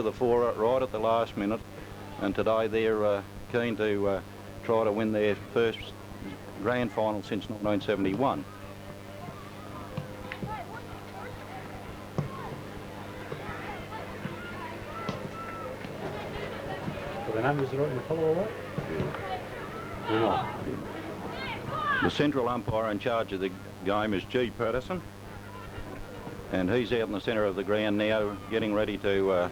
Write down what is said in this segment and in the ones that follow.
to the fore right at the last minute, and today they're keen to try to win their first grand final since 1971. The numbers right in the colour all right? Yeah. The central umpire in charge of the game is G. Patterson, and he's out in the centre of the ground now getting ready to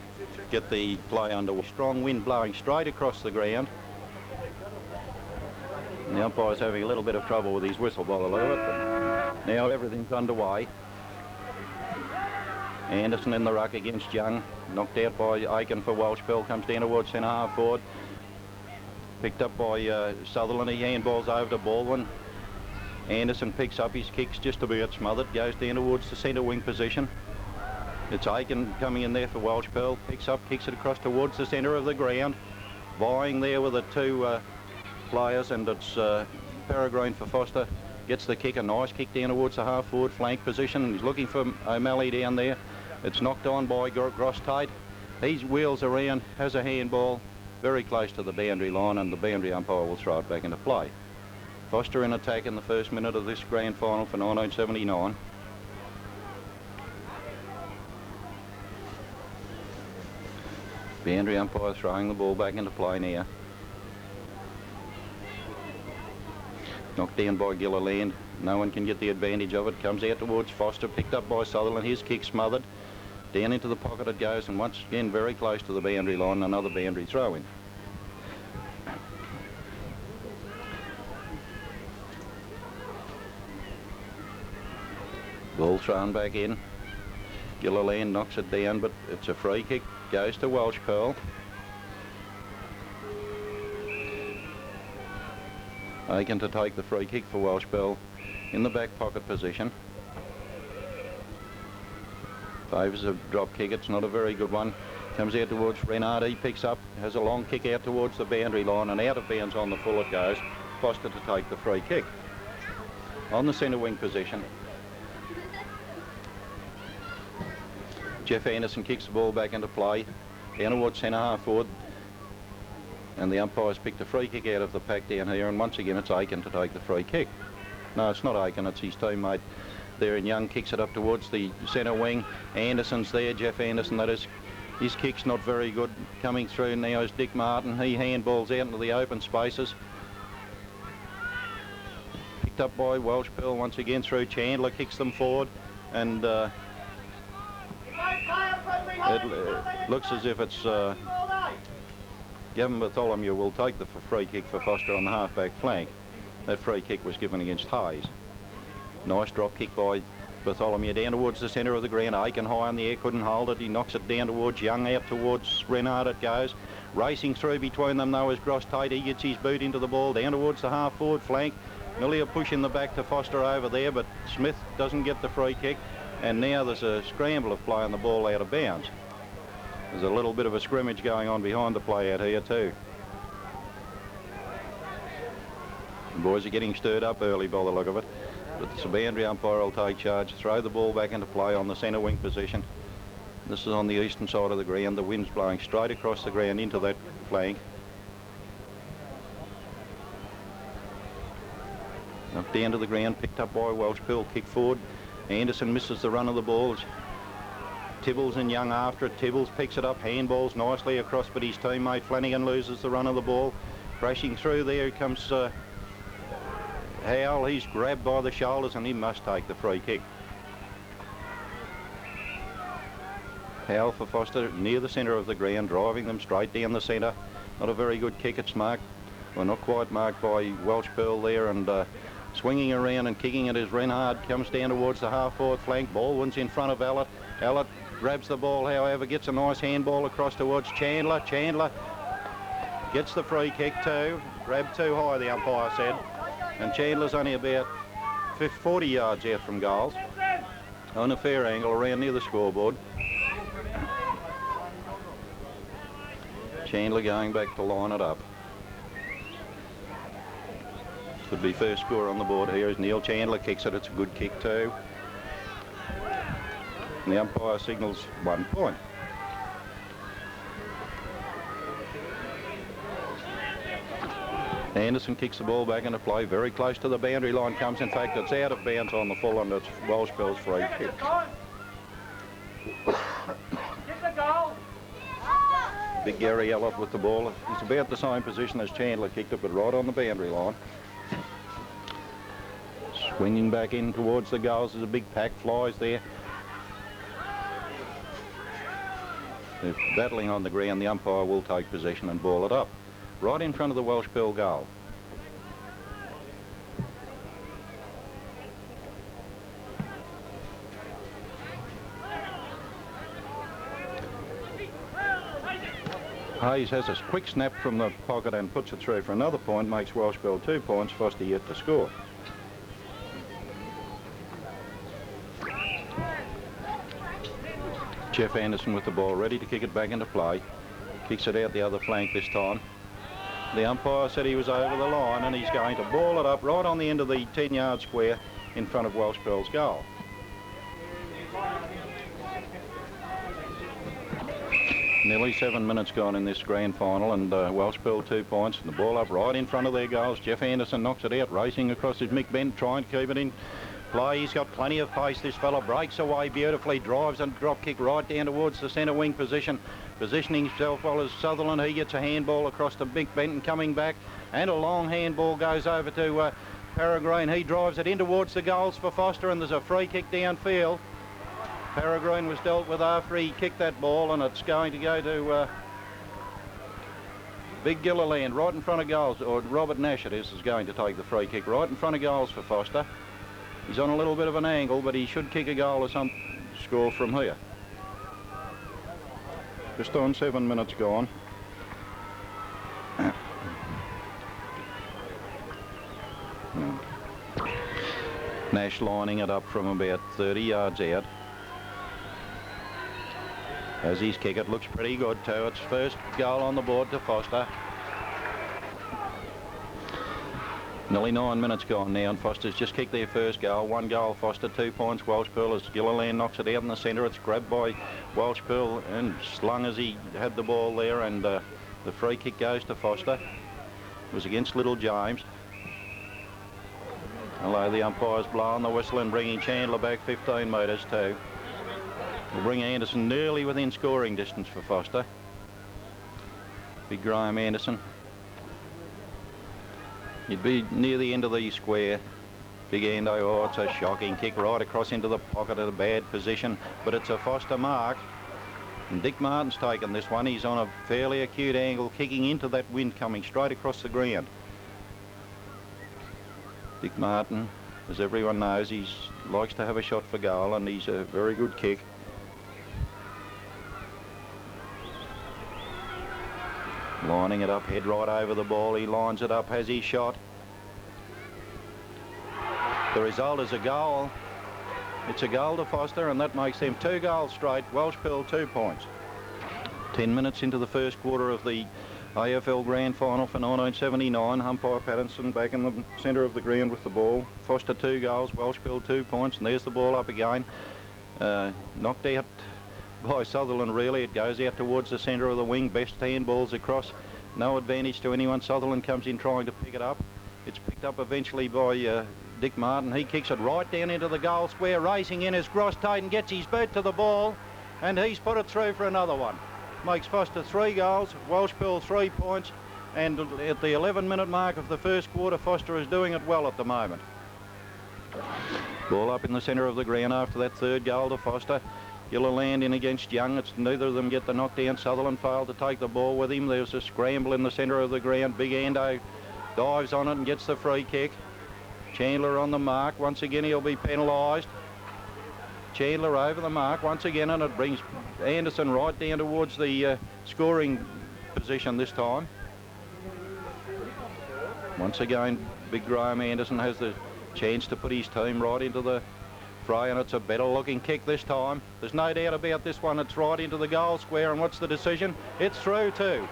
get the play underway. Strong wind blowing straight across the ground. And the umpire's having a little bit of trouble with his whistle by the look of it, but now everything's underway. Anderson in the ruck against Young, knocked out by Aiken for Welshpool, comes down towards centre half forward. Picked up by Sutherland, he handballs over to Baldwin. Anderson picks up his kicks just about smothered, goes down towards the centre wing position. It's Aiken coming in there for Welshpool, picks up, kicks it across towards the centre of the ground. Vying there with the two players, and it's Peregrine for Foster. Gets the kick, a nice kick down towards the half forward flank position, and he's looking for O'Malley down there. It's knocked on by Gross Tate. He wheels around, has a handball very close to the boundary line, and the boundary umpire will throw it back into play. Foster in attack in the first minute of this grand final for 1979. Boundary umpire throwing the ball back into play now. Knocked down by Gilliland. No one can get the advantage of it. Comes out towards Foster, picked up by Sutherland. His kick smothered. Down into the pocket it goes, and once again very close to the boundary line. Another boundary throw in. Ball thrown back in. Gilliland knocks it down, but it's a free kick. Goes to Welshpool. Aiken to take the free kick for Welshpool in the back pocket position. Favours a drop kick, it's not a very good one. Comes out towards Renard, he picks up, has a long kick out towards the boundary line, and out of bounds on the full it goes. Foster to take the free kick. On the centre wing position, Jeff Anderson kicks the ball back into play, down towards centre half forward, and the umpire's picked a free kick out of the pack down here, and once again it's Aiken to take the free kick. No, it's not Aiken, it's his teammate there, and Young kicks it up towards the centre wing. Anderson's there, Jeff Anderson that is. His kick's not very good. Coming through now is Dick Martin. He handballs out into the open spaces. Picked up by Welshpool once again through Chandler, kicks them forward, and it looks as if it's Gavin Bartholomew will take the free kick for Foster on the half-back flank. That free kick was given against Hayes. Nice drop kick by Bartholomew down towards the centre of the ground. Aiken high in the air, couldn't hold it. He knocks it down towards Young, out towards Renard it goes. Racing through between them though is Gross Tate. He gets his boot into the ball, down towards the half-forward flank. Nearly a push in the back to Foster over there, but Smith doesn't get the free kick. And now there's a scramble of play on the ball out of bounds. There's a little bit of a scrimmage going on behind the play out here too. The boys are getting stirred up early by the look of it. But the boundary umpire will take charge, throw the ball back into play on the centre wing position. This is on the eastern side of the ground. The wind's blowing straight across the ground into that flank. Up down to the ground, picked up by Welshpool, kick forward. Anderson misses the run of the ball. Tibbles and Young after it. Tibbles picks it up, handballs nicely across, but his teammate Flanagan loses the run of the ball. Crashing through there comes Howell. He's grabbed by the shoulders and he must take the free kick. Howell for Foster near the centre of the ground, driving them straight down the centre. Not a very good kick. It's marked, well, not quite marked by Welshpool there, and swinging around and kicking it as Renard comes down towards the half-forward flank. Baldwin's in front of Allett. Allett grabs the ball, however, gets a nice handball across towards Chandler. Chandler gets the free kick too. Grabbed too high, the umpire said. And Chandler's only about 40 yards out from goals. On a fair angle around near the scoreboard. Chandler going back to line it up. Could be first score on the board here as Neil Chandler kicks it. It's a good kick too. And the umpire signals 1 point. Anderson kicks the ball back into play, very close to the boundary line comes. In fact, it's out of bounds on the full and it's Welshpool's free kick. Big Gary Ellett with the ball. He's about the same position as Chandler kicked it, but right on the boundary line. Swinging back in towards the goals. There's a big pack, flies there. They're battling on the ground. The umpire will take possession and ball it up. Right in front of the Welshpool goal. Hayes has a quick snap from the pocket and puts it through for another point, makes Welshpool 2 points, Foster yet to score. Jeff Anderson with the ball, ready to kick it back into play. Kicks it out the other flank this time. The umpire said he was over the line and he's going to ball it up right on the end of the 10-yard square in front of Welshpool's goal. Nearly 7 minutes gone in this grand final and Welshpool 2 points and the ball up right in front of their goals. Jeff Anderson knocks it out, racing across his Mick Bent, trying to keep it in play. He's got plenty of pace, this fella, breaks away beautifully, drives and drop kick right down towards the centre wing position, positioning himself well as Sutherland. He gets a handball across to Mick Benton coming back and a long handball goes over to Peregrine. He drives it in towards the goals for Foster and there's a free kick downfield. Peregrine was dealt with after he kicked that ball and it's going to go to Big Gilliland right in front of goals, or Robert Nash it is going to take the free kick right in front of goals for Foster. He's on a little bit of an angle, but he should kick a goal or some score from here. Just on 7 minutes gone. Nash lining it up from about 30 yards out. As he's kick, it looks pretty good too. It's first goal on the board to Foster. Nearly 9 minutes gone now and Foster's just kicked their first goal. 1 goal Foster, 2 points Welshpool as Gilliland knocks it out in the centre. It's grabbed by Welshpool and slung as he had the ball there and the free kick goes to Foster. It was against Little James. Although the umpire's blowing the whistle and bringing Chandler back 15 metres too. Will bring Anderson nearly within scoring distance for Foster. Big Graham Anderson. He'd be near the end of the square. Big Endo, oh, it's a shocking kick right across into the pocket at a bad position, but it's a Foster mark. And Dick Martin's taken this one. He's on a fairly acute angle, kicking into that wind coming straight across the ground. Dick Martin, as everyone knows, he likes to have a shot for goal and he's a very good kick. Lining it up, head right over the ball. He lines it up, has his shot. The result is a goal. It's a goal to Foster and that makes them 2 goals straight. Welshpool 2 points. 10 minutes into the first quarter of the AFL Grand Final for 1979. Umpire Pattinson back in the centre of the ground with the ball. Foster 2 goals, Welshpool 2 points and there's the ball up again. Knocked out by Sutherland really. It goes out towards the centre of the wing. Best handballs across. No advantage to anyone. Sutherland comes in trying to pick it up. It's picked up eventually by Dick Martin. He kicks it right down into the goal square. Racing in as Gross Tatum gets his boot to the ball and he's put it through for another one. Makes Foster 3 goals, Welshpool 3 points and at the 11-minute mark of the first quarter Foster is doing it well at the moment. Ball up in the centre of the ground after that 3rd goal to Foster. Gilliland in against Young. It's neither of them get the knockdown. Sutherland failed to take the ball with him. There's a scramble in the centre of the ground. Big Endo dives on it and gets the free kick. Chandler on the mark. Once again he'll be penalised. Chandler over the mark once again and it brings Anderson right down towards the scoring position this time. Once again Big Graham Anderson has the chance to put his team right into the fray and it's a better looking kick this time. There's no doubt about this one. It's right into the goal square and what's the decision? It's through too.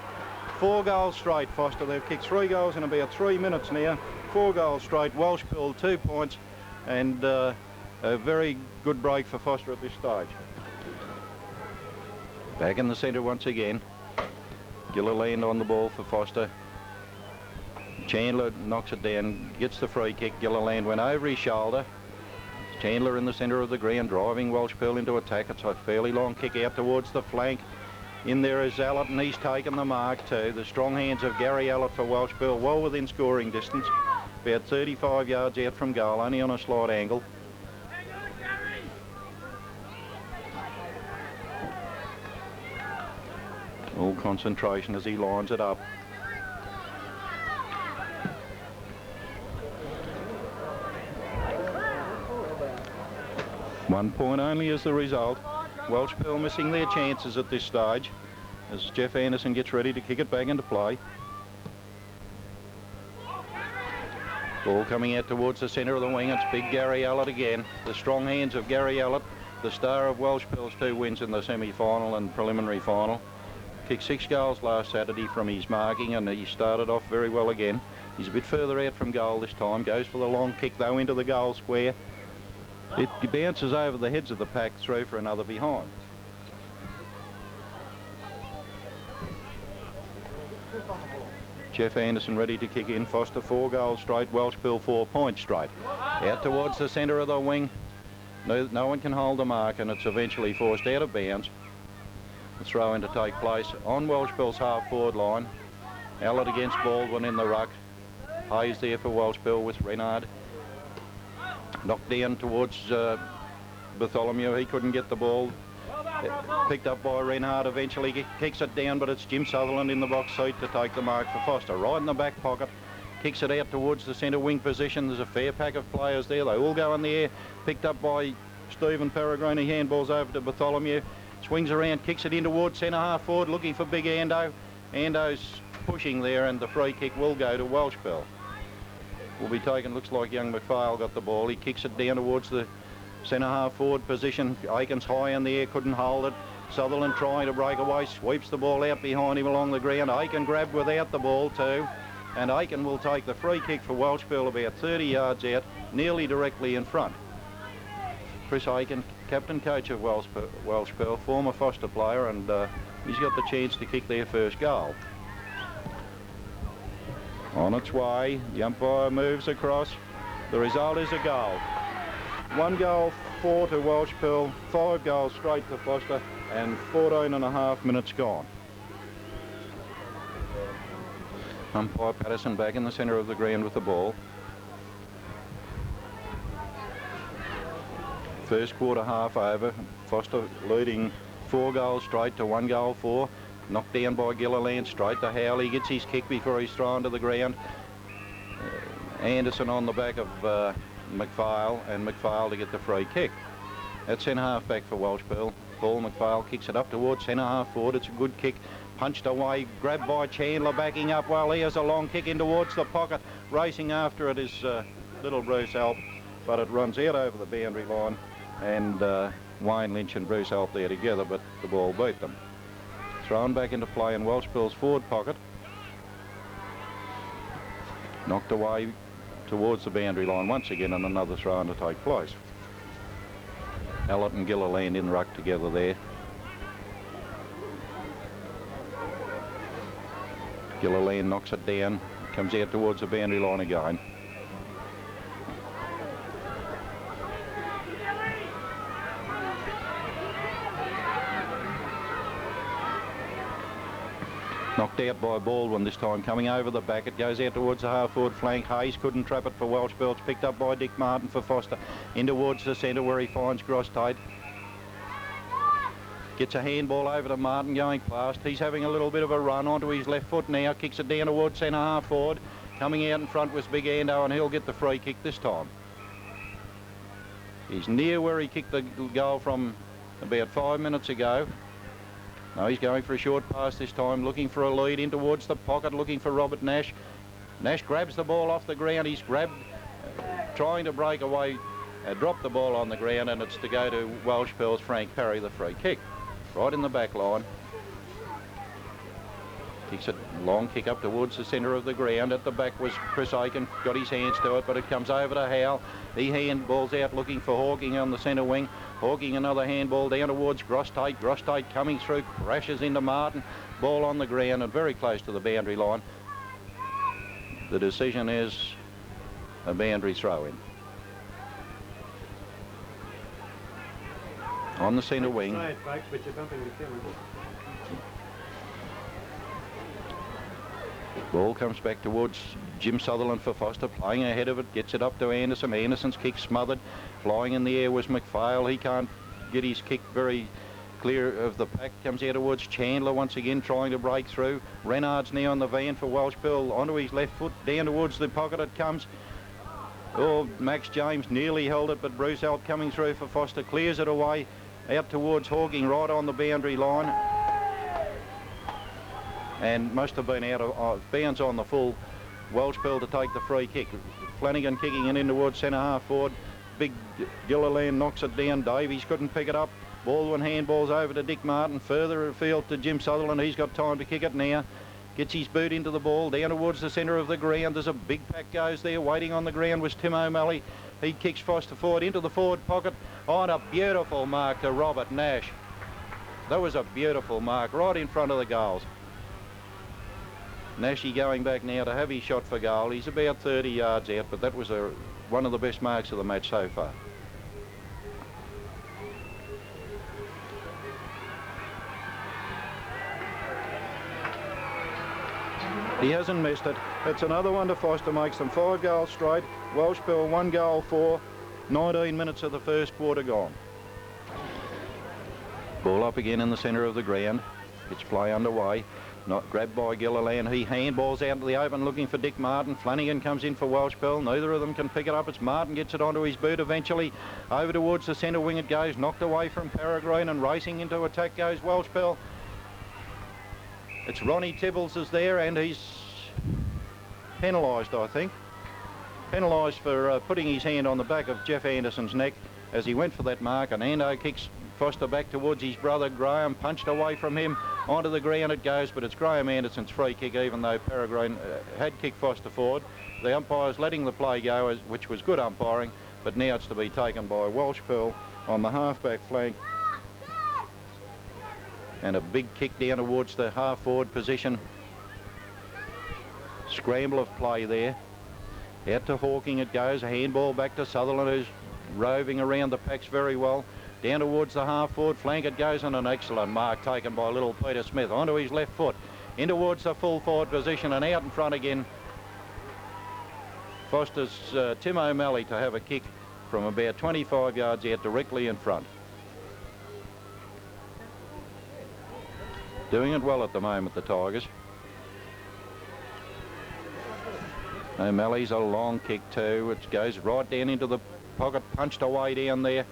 4 goals straight Foster. They've kicked 3 goals in about 3 minutes now. 4 goals straight. Welshpool 2 points and a very good break for Foster at this stage. Back in the centre once again. Gilliland on the ball for Foster. Chandler knocks it down, gets the free kick. Gilliland went over his shoulder. Chandler in the centre of the ground, driving Welshpool into attack. It's a fairly long kick out towards the flank. In there is Alberton. He's taken the mark too. The strong hands of Gary Alberton for Welshpool, well within scoring distance. About 35 yards out from goal, only on a slight angle. All concentration as he lines it up. One point only is the result. Welshpool missing their chances at this stage as Jeff Anderson gets ready to kick it back into play. Ball coming out towards the centre of the wing. It's big Gary Allett again. The strong hands of Gary Allett, the star of Welshpool's 2 wins in the semi-final and preliminary final. Kicked 6 goals last Saturday from his marking, and he started off very well again. He's a bit further out from goal this time. Goes for the long kick though into the goal square. It bounces over the heads of the pack through for another behind. Jeff Anderson ready to kick in. Foster 4 goals straight, Welshpool 4 points straight. Out towards the centre of the wing. No one can hold the mark, and it's eventually forced out of bounds. The throw in to take place on Welshpool's half forward line. Allett against Baldwin in the ruck. Hayes there for Welshpool with Renard. Knocked down towards Bartholomew. He couldn't get the ball. Picked up by Renard. Eventually kicks it down, but it's Jim Sutherland in the box seat to take the mark for Foster. Right in the back pocket. Kicks it out towards the centre wing position. There's a fair pack of players there. They all go in the air. Picked up by Stephen Peregrini. Handballs over to Bartholomew. Swings around, kicks it in towards centre half forward, looking for big Ando. Ando's pushing there, and the free kick will go to Welshpool. Will be taken, looks like young McPhail got the ball. He kicks it down towards the centre half forward position. Aiken's high in the air, couldn't hold it. Sutherland trying to break away, sweeps the ball out behind him along the ground. Aiken grabbed without the ball too, and Aiken will take the free kick for Welshpool about 30 yards out, nearly directly in front. Chris Aiken, captain coach of Welshpool, former Foster player, and he's got the chance to kick their first goal. On its way, the umpire moves across. The result is a goal. 1 goal, 4 to Welshpool, 5 goals straight to Foster, and 14.5 minutes gone. Umpire Patterson back in the centre of the ground with the ball. First quarter half over. Foster leading 4 goals straight to 1 goal 4. Knocked down by Gilliland, straight to Howell. He gets his kick before he's thrown to the ground. Anderson on the back of McPhail, and McPhail to get the free kick. That's centre half back for Welshpool. Paul McPhail kicks it up towards centre half forward. It's a good kick. Punched away, grabbed by Chandler, backing up. Well, he has a long kick in towards the pocket. Racing after it is little Bruce Alp, but it runs out over the boundary line, and Wayne Lynch and Bruce Alp there together, but the ball beat them. Thrown back into play in Welshpool's forward pocket. Knocked away towards the boundary line once again, and another throw in to take place. Allett and Gilliland in ruck together there. Gilliland knocks it down, comes out towards the boundary line again. Knocked out by Baldwin this time, coming over the back. It goes out towards the half-forward flank. Hayes couldn't trap it for Welshpool. It's picked up by Dick Martin for Foster. In towards the centre where he finds Grosstade. Gets a handball over to Martin going past. He's having a little bit of a run onto his left foot now. Kicks it down towards centre half-forward. Coming out in front was Big Ando, and he'll get the free kick this time. He's near where he kicked the goal from about 5 minutes ago. No, he's going for a short pass this time, looking for a lead in towards the pocket, looking for Robert Nash. Nash grabs the ball off the ground. He's grabbed, trying to break away, dropped the ball on the ground, and it's to go to Welshpool's Frank Parry, the free kick. Right in the back line. Kicks a long kick up towards the centre of the ground. At the back was Chris Aiken, got his hands to it, but it comes over to Howell. He handballs out looking for Hawking on the centre wing. Hawking another handball down towards Grosstade. Grosstade coming through, crashes into Martin. Ball on the ground and very close to the boundary line. The decision is a boundary throw-in. On the centre wing. Say it, folks, but you're bumping the camera. Ball comes back towards Jim Sutherland for Foster, playing ahead of it, gets it up to Anderson. Anderson's kick smothered. Flying in the air was McPhail. He can't get his kick very clear of the pack. Comes out towards Chandler once again, trying to break through. Renard's now on the van for Welshpool, onto his left foot, down towards the pocket it comes. Oh, Max James nearly held it, but Bruce Alt coming through for Foster, clears it away, out towards Hawking, right on the boundary line. And must have been out of bounds on the full. Welshpool to take the free kick. Flanagan kicking it in towards centre half forward. Big Gilliland knocks it down. Davies couldn't pick it up. Baldwin handballs over to Dick Martin. Further afield to Jim Sutherland. He's got time to kick it now. Gets his boot into the ball. Down towards the centre of the ground. There's a big pack goes there. Waiting on the ground was Tim O'Malley. He kicks Foster forward into the forward pocket. On a beautiful mark to Robert Nash. That was a beautiful mark right in front of the goals. Nashy going back now to have his shot for goal. He's about 30 yards out, but that was one of the best marks of the match so far. He hasn't missed it. It's another one to Foster, makes them 5 goals straight. Welshpool 1 goal for 19 minutes of the first quarter gone. Ball up again in the centre of the ground. It's play underway. Not grabbed by Gilliland. He handballs out into the open looking for Dick Martin. Flanagan comes in for Welshpool. Neither of them can pick it up. It's Martin gets it onto his boot eventually. Over towards the centre wing it goes. Knocked away from Peregrine and racing into attack goes Welshpool. It's Ronnie Tibbles is there and he's penalised, I think. Penalised for putting his hand on the back of Jeff Anderson's neck as he went for that mark, and Ando kicks Foster back towards his brother Graham, punched away from him. Onto the ground it goes, but it's Graham Anderson's free kick, even though Peregrine had kicked Foster forward. The umpire's letting the play go, which was good umpiring, but now it's to be taken by Welshpool on the half-back flank. And a big kick down towards the half-forward position. Scramble of play there. Out to Hawking it goes, a handball back to Sutherland, who's roving around the packs very well. Down towards the half-forward flank it goes, and an excellent mark taken by little Peter Smith onto his left foot. In towards the full forward position and out in front again. Foster's Tim O'Malley to have a kick from about 25 yards out directly in front. Doing it well at the moment, the Tigers. O'Malley's a long kick too. It goes right down into the pocket, punched away down there.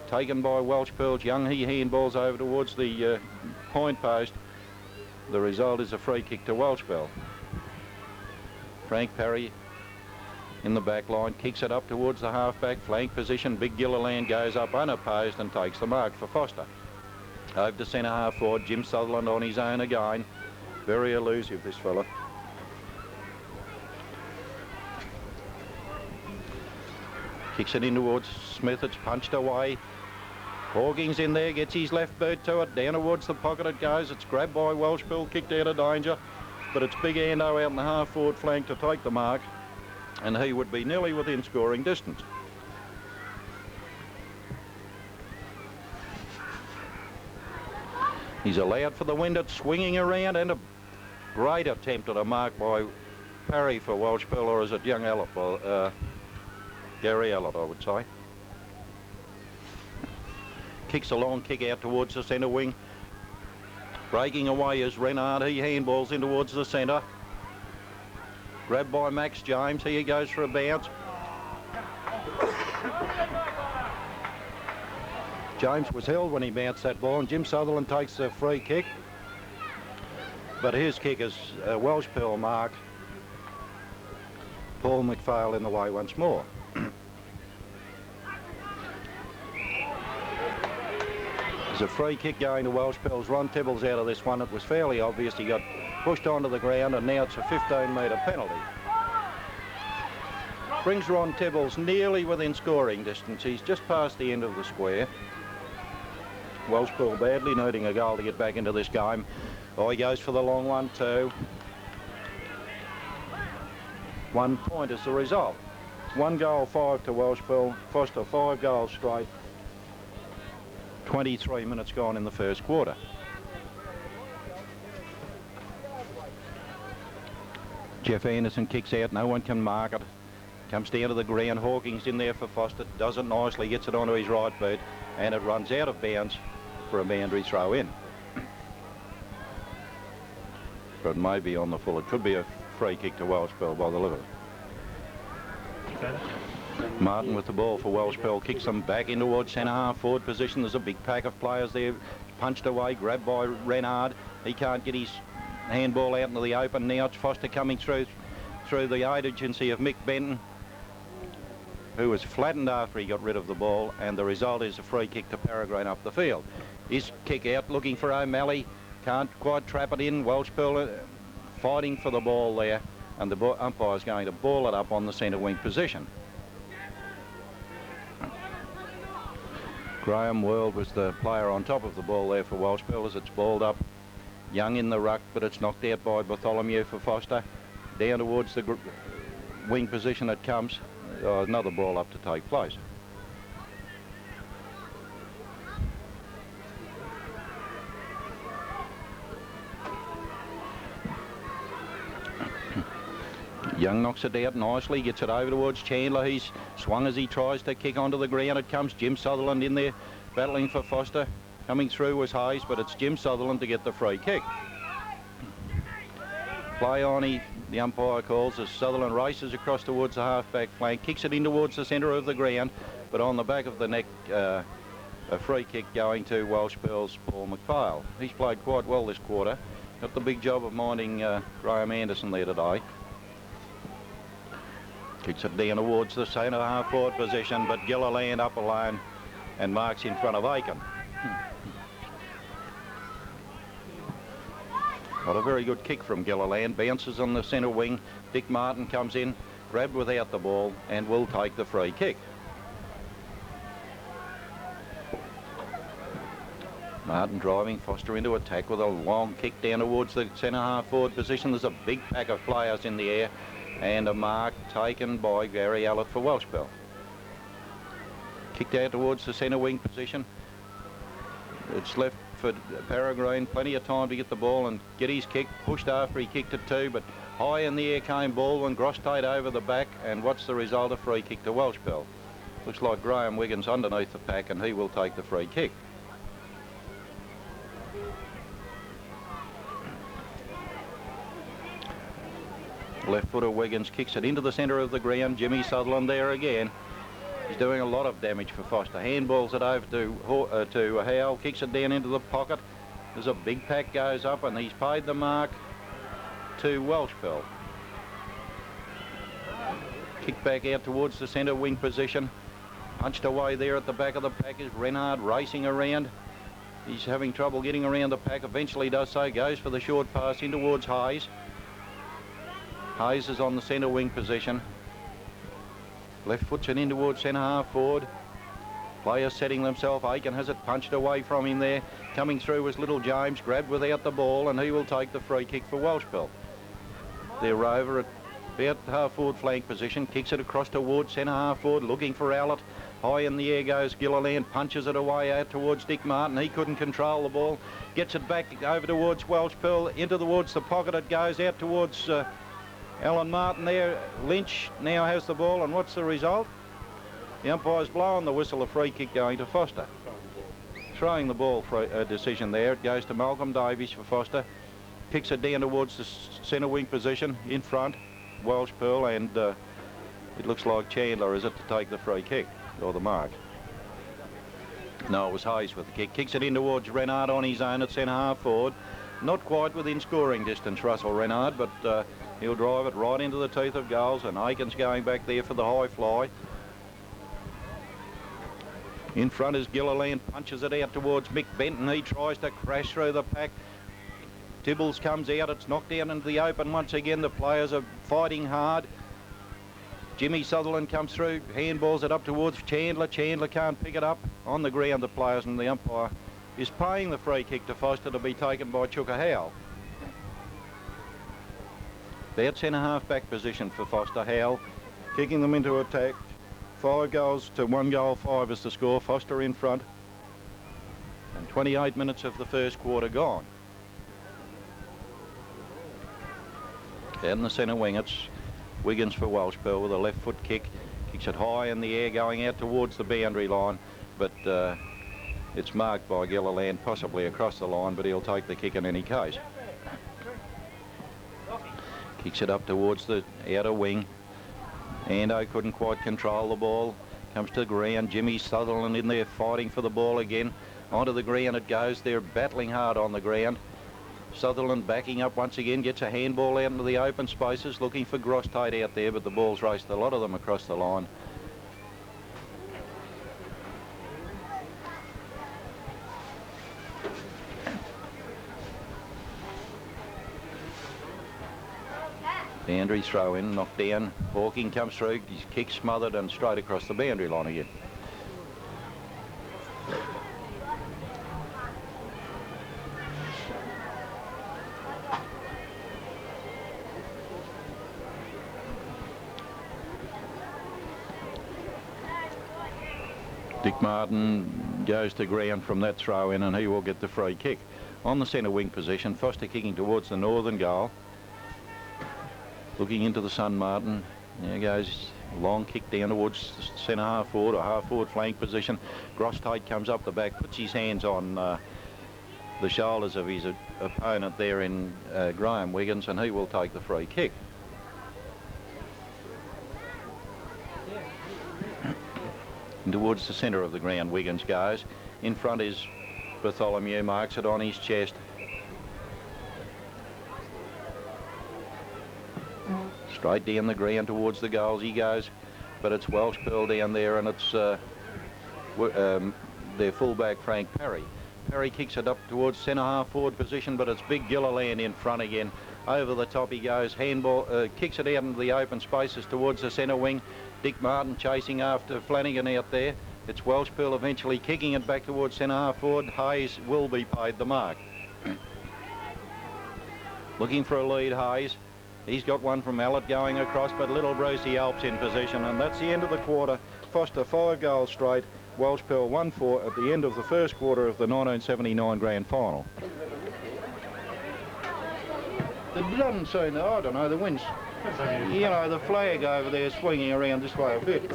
Taken by Welshpool's young. He handballs over towards the point post. The result is a free kick to Welshpool. Frank Parry in the back line, kicks it up towards the half-back flank position. Big Gilliland goes up unopposed and takes the mark for Foster. Over to centre half forward, Jim Sutherland on his own again. Very elusive, this fella. Kicks it in towards Smith, it's punched away. Hawking's in there, gets his left boot to it, down towards the pocket it goes. It's grabbed by Welshpool, kicked out of danger, but it's Big Ando out in the half-forward flank to take the mark, and he would be nearly within scoring distance. He's allowed for the wind, it's swinging around, and a great attempt at a mark by Parry for Welshpool, or is it young Allott? Gary Allott, I would say. Kicks a long kick out towards the centre wing. Breaking away is Renard. He handballs in towards the centre. Grabbed by Max James. Here he goes for a bounce. James was held when he bounced that ball, and Jim Sutherland takes the free kick. But his kick is a Welshpool mark. Paul McPhail in the way once more. There's a free kick going to Welshpool's. Ron Tibbles out of this one. It was fairly obvious he got pushed onto the ground, and now it's a 15-metre penalty. Brings Ron Tibbles nearly within scoring distance. He's just past the end of the square. Welshpool badly needing a goal to get back into this game. Oh, he goes for the long one too. 1 point is the result. 1 goal, 5 to Welshpool. Foster 5 goals straight. 23 minutes gone in the first quarter. Jeff Anderson kicks out, no one can mark it. Comes down to the ground, Hawking's in there for Foster, does it nicely, gets it onto his right boot, and it runs out of bounds for a boundary throw in. But it may be on the full. It could be a free kick to Welshpool by the look of it. Okay. Martin with the ball for Welshpool, kicks them back in towards centre half forward position. There's a big pack of players there, punched away, grabbed by Renard. He can't get his handball out into the open now. It's Foster coming through the aid agency of Mick Benton, who was flattened after he got rid of the ball, and the result is a free kick to Peregrine up the field. His kick out, looking for O'Malley, can't quite trap it in. Welshpool fighting for the ball there, and the umpire's going to ball it up on the centre wing position. Graham World was the player on top of the ball there for Welshpool as it's balled up. Young in the ruck, but it's knocked out by Bartholomew for Foster. Down towards the wing position it comes. Another ball up to take place. Young knocks it out nicely, gets it over towards Chandler. He's swung as he tries to kick onto the ground. It comes Jim Sutherland in there battling for Foster. Coming through was Hayes, but it's Jim Sutherland to get the free kick. Play on, the umpire calls as Sutherland races across towards the half-back flank, kicks it in towards the centre of the ground, but on the back of the neck, a free kick going to Welshpool's Paul McPhail. He's played quite well this quarter. Got the big job of minding Graham Anderson there today. Kicks it down towards the centre half-forward position, but Gilliland up alone and marks in front of Aiken. Got a very good kick from Gilliland, bounces on the centre wing. Dick Martin comes in, grabbed without the ball, and will take the free kick. Martin driving Foster into attack with a long kick down towards the centre half forward position. There's a big pack of players in the air, and a mark taken by Gary Allett for Welshpool. Kicked out towards the centre wing position. It's left for Peregrine, plenty of time to get the ball and get his kick. Pushed after he kicked it too, but high in the air came Baldwin, Grostate over the back, and what's the result? A free kick to Welshpool. Looks like Graham Wiggins underneath the pack, and he will take the free kick. Left footer Wiggins kicks it into the centre of the ground. Jimmy Sutherland there again. He's doing a lot of damage for Foster. Handballs it over to Howell, kicks it down into the pocket. There's a big pack goes up, and he's paid the mark to Welshpool. Kick back out towards the centre wing position. Punched away there at the back of the pack is Renard racing around. He's having trouble getting around the pack. Eventually does so, goes for the short pass in towards Hayes. Hayes is on the centre wing position. Left foot's it in towards centre half forward. Players setting themselves. Aiken has it punched away from him there. Coming through was Little James, grabbed without the ball, and he will take the free kick for Welshpool. They're over at about half forward flank position. Kicks it across towards centre half forward, looking for Allett. High in the air goes Gilliland, punches it away out towards Dick Martin. He couldn't control the ball. Gets it back over towards Welshpool. Into towards the pocket it goes, out towards Alan Martin there. Lynch now has the ball, and what's the result? The umpire's blowing the whistle, a free kick going to Foster. Throwing the ball for a decision there. It goes to Malcolm Davies for Foster. Kicks it down towards the centre wing position in front. Welshpool, and it looks like Chandler, is it, to take the free kick or the mark? No, it was Hayes with the kick. Kicks it in towards Renard on his own at centre half forward. Not quite within scoring distance, Russell Renard, but he'll drive it right into the teeth of goals, and Aiken's going back there for the high fly. In front is Gilliland, punches it out towards Mick Benton. He tries to crash through the pack. Tibbles comes out, it's knocked down into the open once again. The players are fighting hard. Jimmy Sutherland comes through, handballs it up towards Chandler. Chandler can't pick it up. On the ground, the players, and the umpire is paying the free kick to Foster to be taken by Chuka Howell. Bad centre half back position for Foster. Howell kicking them into attack. 5 goals to 1 goal 5 is the score. Foster in front. And 28 minutes of the first quarter gone. Down the centre wing, it's Wiggins for Welshpool with a left foot kick. Kicks it high in the air, going out towards the boundary line, but it's marked by Gilliland, possibly across the line, but he'll take the kick in any case. Kicks it up towards the outer wing. Ando couldn't quite control the ball. Comes to the ground. Jimmy Sutherland in there fighting for the ball again. Onto the ground it goes. They're battling hard on the ground. Sutherland backing up once again, gets a handball out into the open spaces, looking for Grosstite out there, but the ball's raced a lot of them across the line. Boundary throw in, knocked down. Hawking comes through, his kick smothered and straight across the boundary line again. Dick Martin goes to ground from that throw in and he will get the free kick. On the centre wing position, Foster kicking towards the northern goal. Looking into the sun, Martin. There goes long kick down towards the centre half forward or half forward flank position. Grosstite comes up the back, puts his hands on the shoulders of his opponent there in Graham Wiggins, and he will take the free kick. And towards the centre of the ground Wiggins goes. In front is Bartholomew, marks it on his chest. Straight down the ground towards the goals he goes, but it's Welshpool down there, and it's their fullback Frank Parry. Parry kicks it up towards centre half forward position, but it's big Gilliland in front again. Over the top he goes, handball, kicks it out into the open spaces towards the centre wing. Dick Martin chasing after Flanagan out there. It's Welshpool eventually kicking it back towards centre half forward. Hayes will be paid the mark. Looking for a lead, Hayes. He's got one from Mallet going across, but Little Brucey Alps in position, and that's the end of the quarter. Foster 5 goals straight, Welshpool 1-4 at the end of the first quarter of the 1979 grand final. It doesn't seem, I don't know, the wind's, you know, the flag over there swinging around this way a bit.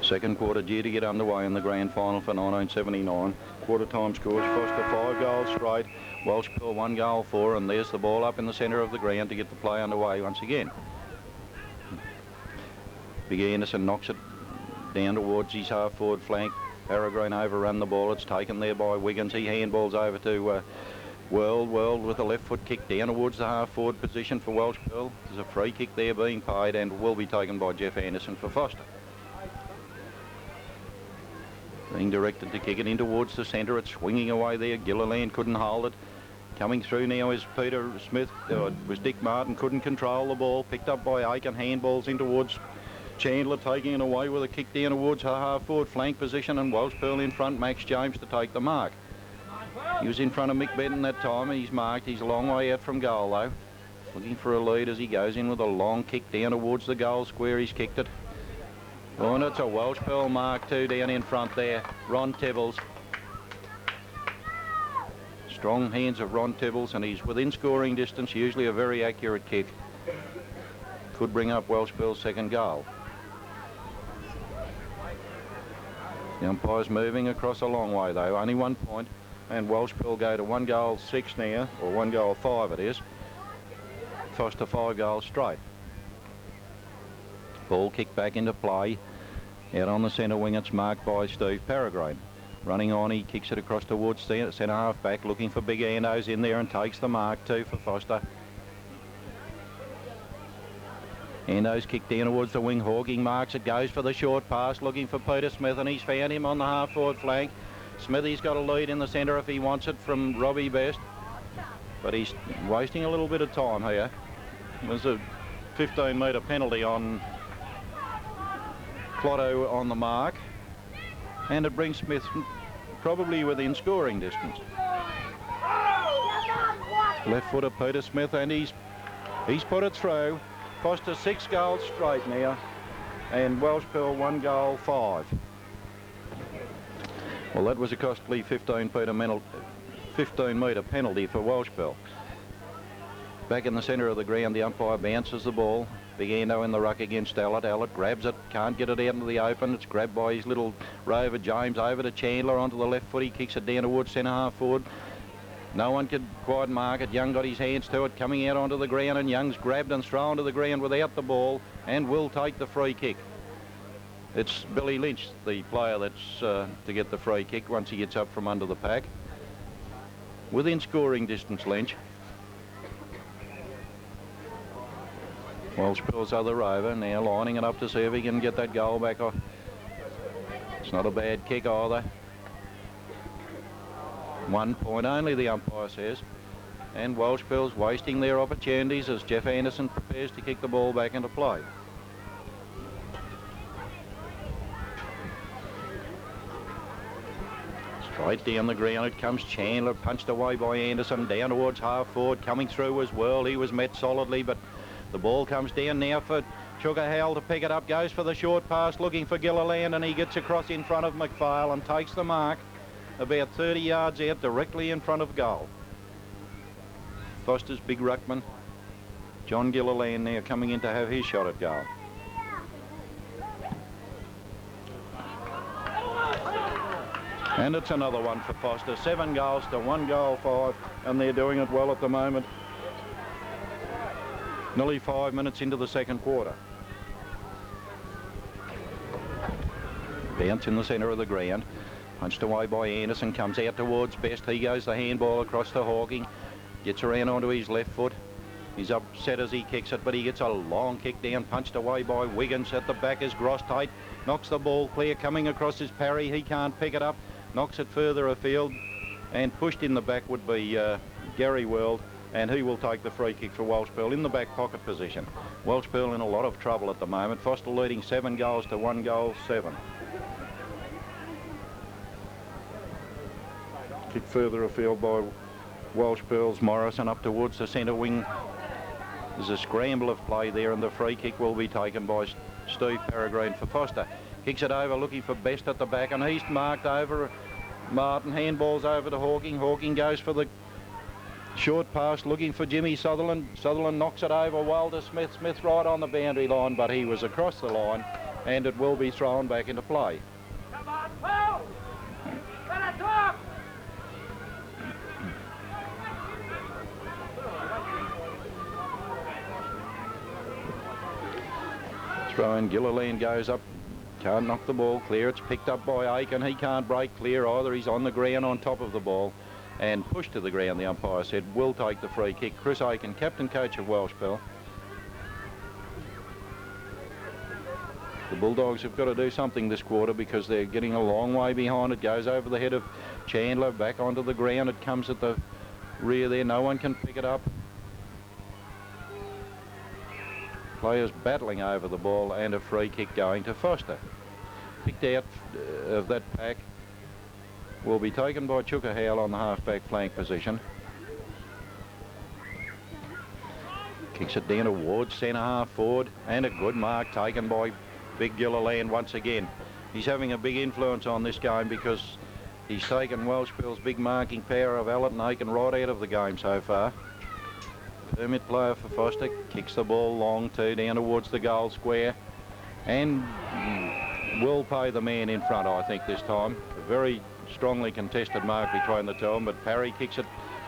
Second quarter due to get underway in the grand final for 1979. Quarter time scores, Foster 5 goals straight, Welshpool 1 goal 4, and there's the ball up in the centre of the ground to get the play underway once again. Big Anderson knocks it down towards his half forward flank. Peregrine overrun the ball. It's taken there by Wiggins. He handballs over to World with a left foot kick down towards the half forward position for Welshpool. There's a free kick there being paid and will be taken by Jeff Anderson for Foster. Being directed to kick it in towards the centre. It's swinging away there. Gilliland couldn't hold it. Coming through now is Peter Smith. It was Dick Martin, couldn't control the ball. Picked up by Aiken. Handballs in towards Chandler, taking it away with a kick down towards her half-forward flank position, and Welshpool in front, Max James to take the mark. He was in front of Mick Benton that time, and he's marked. He's a long way out from goal, though. Looking for a lead as he goes in with a long kick down towards the goal square. He's kicked it. Oh, and it's a Welshpool mark too down in front there. Ron Tibbles. Strong hands of Ron Tibbles, and he's within scoring distance, usually a very accurate kick. Could bring up Welshpool's second goal. The umpire's moving across a long way though, only 1 point, and Welshpool go to 1 goal 6 now, or 1 goal 5 it is. Foster 5 goals straight. Ball kicked back into play. Out on the centre wing, it's marked by Steve Peregrine. Running on, he kicks it across towards centre half back, looking for big Andos in there and takes the mark too for Foster. Ando's kicked down towards the wing. Hawking marks it, goes for the short pass, looking for Peter Smith, and he's found him on the half-forward flank. Smithy's got a lead in the centre if he wants it from Robbie Best, but he's wasting a little bit of time here. There's a 15-metre penalty on Clotto on the mark. and it brings Smith probably within scoring distance. Left footer Peter Smith, and he's put it through. Foster 6 goals straight now, and Welshpool 1 goal 5. Well, that was a costly 15 metre penalty for Welshpool. Back in the centre of the ground, the umpire bounces the ball. Big Endo in the ruck against Allett. Allett grabs it, can't get it out into the open. It's grabbed by his little rover James over to Chandler onto the left foot. He kicks it down towards centre half forward. No one could quite mark it. Young got his hands to it, coming out onto the ground, and Young's grabbed and thrown to the ground without the ball and will take the free kick. It's Billy Lynch, the player that's to get the free kick once he gets up from under the pack. Within scoring distance, Lynch. Welshpool's other rover now lining it up to see if he can get that goal back off. It's not a bad kick either. 1 point only, the umpire says. And Welshpool's wasting their opportunities as Jeff Anderson prepares to kick the ball back into play. Straight down the ground it comes. Chandler punched away by Anderson down towards half forward, coming through as well. He was met solidly, but the ball comes down now for Chuggahale to pick it up. Goes for the short pass looking for Gilliland, and he gets across in front of McPhail and takes the mark about 30 yards out, directly in front of goal. Foster's big ruckman, John Gilliland, now coming in to have his shot at goal. And it's another one for Foster. 7 goals to 1 goal 5, and they're doing it well at the moment. Nearly 5 minutes into the second quarter. Bounce in the centre of the ground. Punched away by Anderson, comes out towards Best. He goes the handball across to Hawking. Gets around onto his left foot. He's upset as he kicks it, but he gets a long kick down, punched away by Wiggins. At the back is Grosstite. Knocks the ball clear, coming across his parry. He can't pick it up. Knocks it further afield, and pushed in the back would be Gary World, and he will take the free kick for Welshpool in the back pocket position. Welshpool in a lot of trouble at the moment. Foster leading 7 goals to 1 goal 7. Kick further afield by Welshpool's Morrison up towards the centre wing. There's a scramble of play there, and the free kick will be taken by Steve Peregrine for Foster. Kicks it over looking for Best at the back, and he's marked over. Martin handballs over to Hawking. Hawking goes for the short pass looking for Jimmy Sutherland. Sutherland knocks it over well to Smith. Smith right on the boundary line, but he was across the line, and it will be thrown back into play. Come on, Paul! Let it talk! Throw in. Gilliland goes up. Can't knock the ball clear. It's picked up by Aiken. He can't break clear either. He's on the ground on top of the ball and pushed to the ground, the umpire said. Will take the free kick. Chris Aiken, captain coach of Welshpool. The Bulldogs have got to do something this quarter because they're getting a long way behind. It goes over the head of Chandler, back onto the ground. It comes at the rear there. No one can pick it up. Players battling over the ball, and a free kick going to Foster. Picked out of that pack will be taken by Chuggahale on the half-back flank position. Kicks it down towards centre half forward, and a good mark taken by Big Gilliland once again. He's having a big influence on this game because he's taken Welshpool's big marking power of Alberton and Aiken right out of the game so far. Permit player for Foster, kicks the ball long too down towards the goal square, and will pay the man in front, I think, this time. A very strongly contested mark between the two of them, but Parry kicks it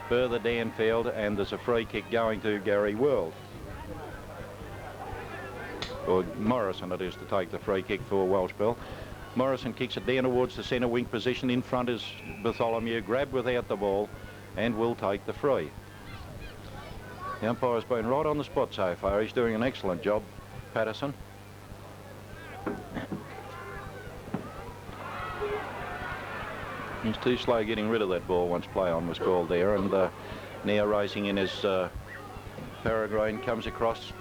further downfield, and there's a free kick going to Gary World. Or Morrison it is to take the free kick for Welshpool. Morrison kicks it down towards the centre wing position. In front is Bartholomew, grabbed without the ball, and will take the free. The umpire's been right on the spot so far. He's doing an excellent job, Patterson. He's too slow getting rid of that ball once play on was called there, and now racing in as Peregrine comes across.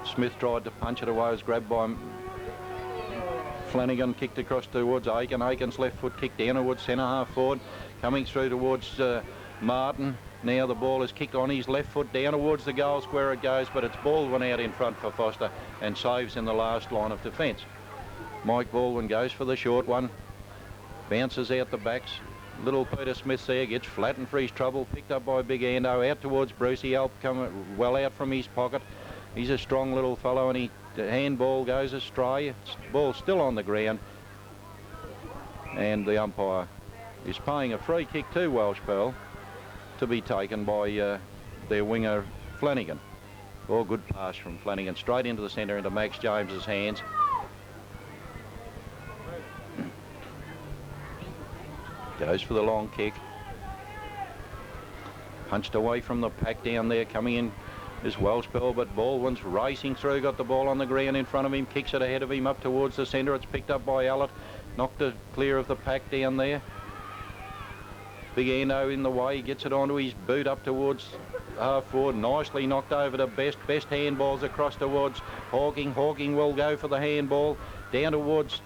Smith tried to punch it away, was grabbed by Flanagan kicked across towards Aiken. Aiken's left foot kicked down towards centre half forward. Coming through towards Martin. Now the ball is kicked on his left foot down towards the goal square it goes, but it's Baldwin out in front for Foster and saves in the last line of defence. Mike Baldwin goes for the short one. Bounces out the backs. Little Peter Smith there gets flattened for his trouble. Picked up by Big Ando out towards Brucey. Help come well out from his pocket. He's a strong little fellow and the handball goes astray. Ball still on the ground. And the umpire is paying a free kick to Welshpool to be taken by their winger Flanagan. Oh, good pass from Flanagan straight into the centre into Max James's hands. Goes for the long kick. Punched away from the pack down there. Coming in is Welshpool, but Baldwin's racing through. Got the ball on the ground in front of him. Kicks it ahead of him up towards the centre. It's picked up by Allett. Knocked it clear of the pack down there. Big Endo in the way, gets it onto his boot up towards half forward. Nicely knocked over to Best. Best handballs across towards Hawking. Hawking will go for the handball. Down towards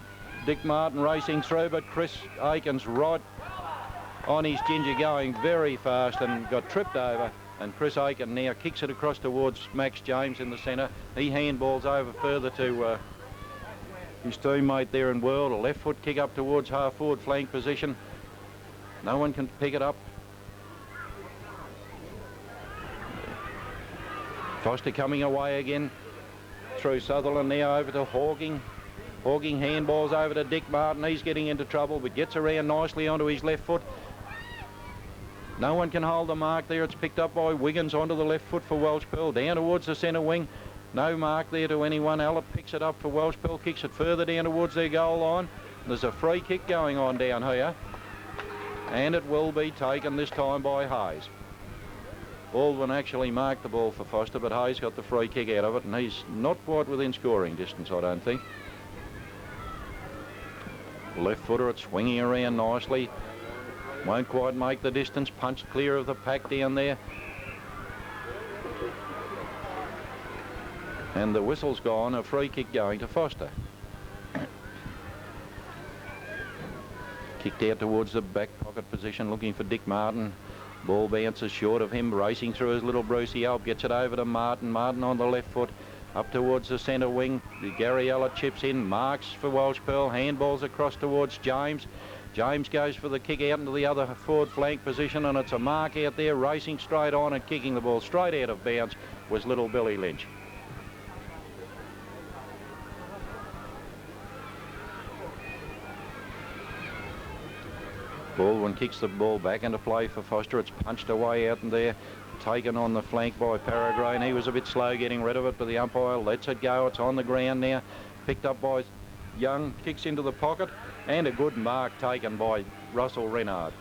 Dick Martin racing through, but Chris Aiken's right on his ginger going very fast and got tripped over. And Chris Aiken now kicks it across towards Max James in the centre. He handballs over further to his teammate there in World. A left foot kick up towards half forward flank position. No one can pick it up. Foster coming away again through Sutherland now over to Hawking. Hawking handballs over to Dick Martin. He's getting into trouble but gets around nicely onto his left foot. No one can hold the mark there. It's picked up by Wiggins onto the left foot for Welshpool. Down towards the centre wing. No mark there to anyone. Allett picks it up for Welshpool. Kicks it further down towards their goal line. There's a free kick going on down here. And it will be taken this time by Hayes. Baldwin actually marked the ball for Foster, but Hayes got the free kick out of it, and he's not quite within scoring distance, I don't think. Left footer, it's swinging around nicely. Won't quite make the distance. Punched clear of the pack down there. And the whistle's gone, a free kick going to Foster. Kicked out towards the back pocket position, looking for Dick Martin. Ball bounces short of him, racing through his little Brucey Alp, gets it over to Martin. Martin on the left foot, up towards the centre wing. Gary Allett chips in, marks for Welshpool, handballs across towards James. James goes for the kick out into the other forward flank position, and it's a mark out there, racing straight on and kicking the ball straight out of bounds was little Billy Lynch. Baldwin kicks the ball back into play for Foster. It's punched away out in there, taken on the flank by Paragrain. He was a bit slow getting rid of it, but the umpire lets it go. It's on the ground now. Picked up by Young, kicks into the pocket, and a good mark taken by Russell Renard.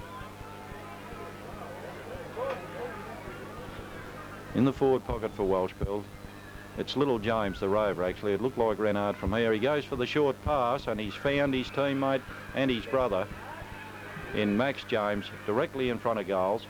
In the forward pocket for Welshpool, it's little James, the rover, actually. It looked like Renard from here. He goes for the short pass, and he's found his teammate and his brother in Max James directly in front of goals.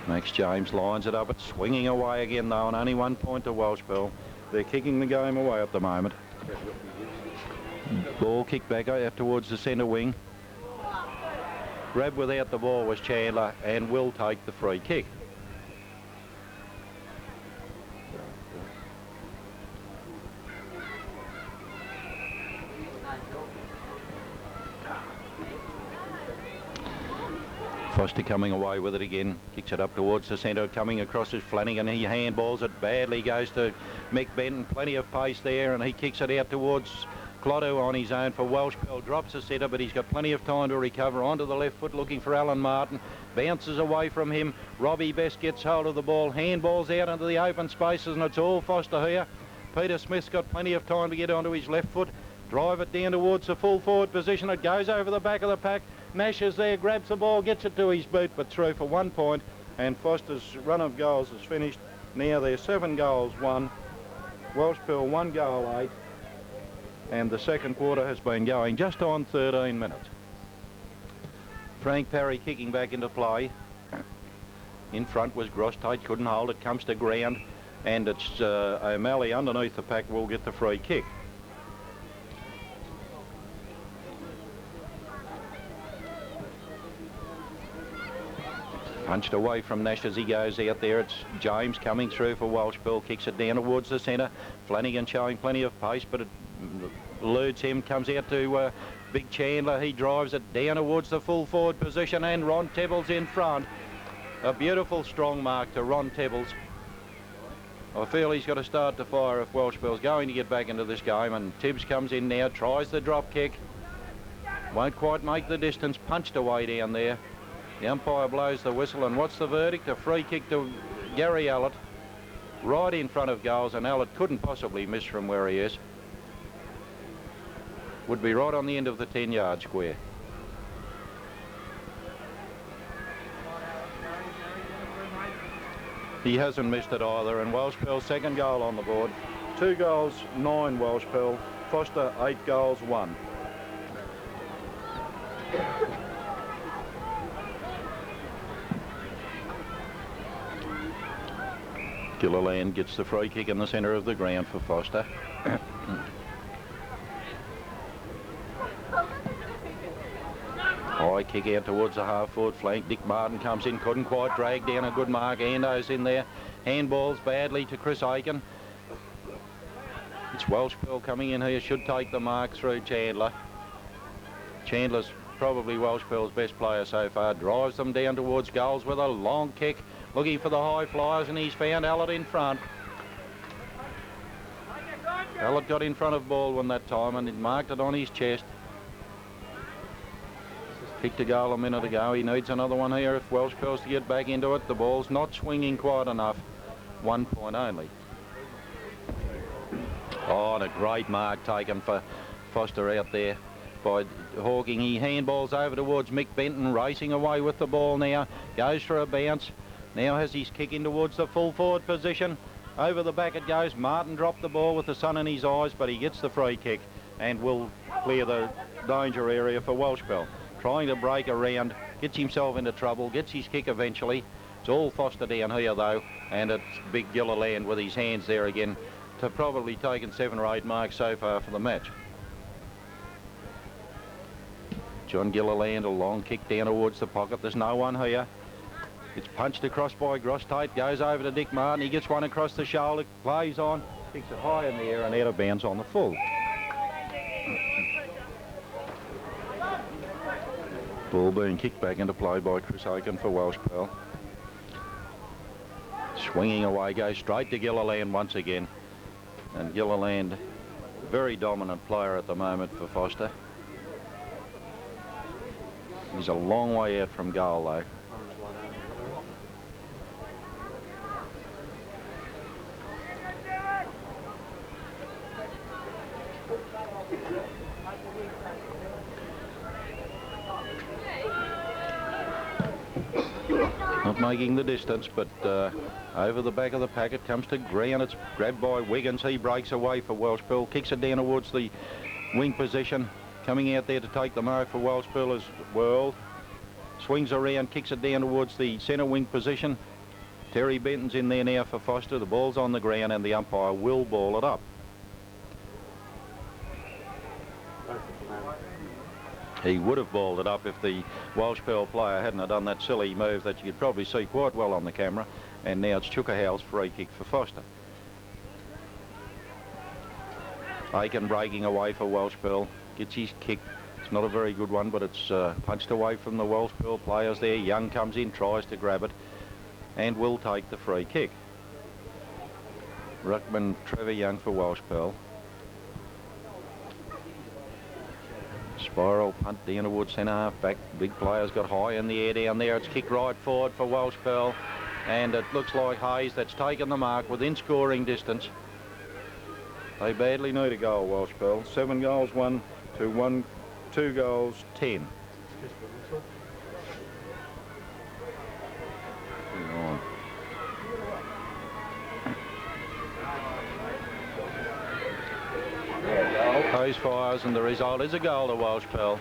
Max James lines it up. It's swinging away again though, and only 1 point to Welshpool. They're kicking the game away at the moment. Ball kicked back out towards the centre wing. Grab without the ball was Chandler and will take the free kick. Foster coming away with it again, kicks it up towards the centre, coming across is Flanagan. He handballs it badly, goes to Mick Benton, plenty of pace there, and he kicks it out towards Clotto on his own for Welshpool. Drops the centre, but he's got plenty of time to recover. Onto the left foot, looking for Alan Martin. Bounces away from him. Robbie Best gets hold of the ball, handballs out into the open spaces, and it's all Foster here. Peter Smith's got plenty of time to get onto his left foot. Drive it down towards the full forward position. It goes over the back of the pack. Nash is there, grabs the ball, gets it to his boot, but through for 1 point. And Foster's run of goals is finished. Now they're 7 goals, 1. Welshpool 1 goal, 8. And the second quarter has been going just on 13 minutes. Frank Parry kicking back into play. In front was Grosstite, couldn't hold it, comes to ground, and it's O'Malley underneath the pack will get the free kick. Punched away from Nash as he goes out there. It's James coming through for Welshpool, kicks it down towards the centre. Flanagan showing plenty of pace, but it eludes him, comes out to Big Chandler. He drives it down towards the full forward position, and Ron Tebbles in front. A beautiful strong mark to Ron Tebbles. I feel he's got to start to fire if Welshpool's going to get back into this game, and Tibbs comes in now, tries the drop kick. Won't quite make the distance, punched away down there. The umpire blows the whistle, and what's the verdict? A free kick to Gary Allett, right in front of goals, and Allett couldn't possibly miss from where he is. Would be right on the end of the 10-yard square. He hasn't missed it either, and Welshpool's second goal on the board. 2 goals, 9 Welshpool. Foster, 8 goals, 1. Gilliland gets the free kick in the centre of the ground for Foster. High kick out towards the half-forward flank. Dick Martin comes in, couldn't quite drag down a good mark. Ando's in there. Handballs badly to Chris Aiken. It's Welshpool coming in here, should take the mark through Chandler. Chandler's probably Welshpool's best player so far. Drives them down towards goals with a long kick. Looking for the high flyers, and he's found Allett in front. Allett got in front of Baldwin that time, and he marked it on his chest. Kicked a goal a minute ago. He needs another one here if Welshpool's to get back into it. The ball's not swinging quite enough. 1 point only. Oh, and a great mark taken for Foster out there by Hawking. He handballs over towards Mick Benton, racing away with the ball now. Goes for a bounce. Now has his kick in towards the full forward position. Over the back it goes. Martin dropped the ball with the sun in his eyes, but he gets the free kick and will clear the danger area for Welshpool. Trying to break around, gets himself into trouble, gets his kick eventually. It's all Foster down here though, and it's Big Gilliland with his hands there again to probably taken 7 or 8 marks so far for the match. John Gilliland, a long kick down towards the pocket. There's no one here. It's punched across by Grosstite, goes over to Dick Martin. He gets one across the shoulder, plays on, kicks it high in the air and out of bounds on the full. Ball being kicked back into play by Chris Aiken for Welshpool. Swinging away, goes straight to Gilliland once again. And Gilliland, very dominant player at the moment for Foster. He's a long way out from goal though. Not making the distance, but over the back of the pack it comes to ground. It's grabbed by Wiggins. He breaks away for Welshpool, kicks it down towards the wing position. Coming out there to take the mark for Welshpool is World. Swings around, kicks it down towards the centre wing position. Terry Benton's in there now for Foster. The ball's on the ground and the umpire will ball it up. He would have balled it up if the Welshpool player hadn't have done that silly move that you could probably see quite well on the camera. And now it's Chukahow's free kick for Foster. Aiken breaking away for Welshpool. Gets his kick. It's not a very good one, but it's punched away from the Welshpool players there. Young comes in, tries to grab it, and will take the free kick. Ruckman Trevor Young for Welshpool. Spiral punt down towards centre half back. Big players got high in the air down there. It's kicked right forward for Welshpool, and it looks like Hayes that's taken the mark within scoring distance. They badly need a goal, Welshpool. 7 goals, 1 to 1, 2 goals, 10. Hayes fires and the result is a goal to Welshpool.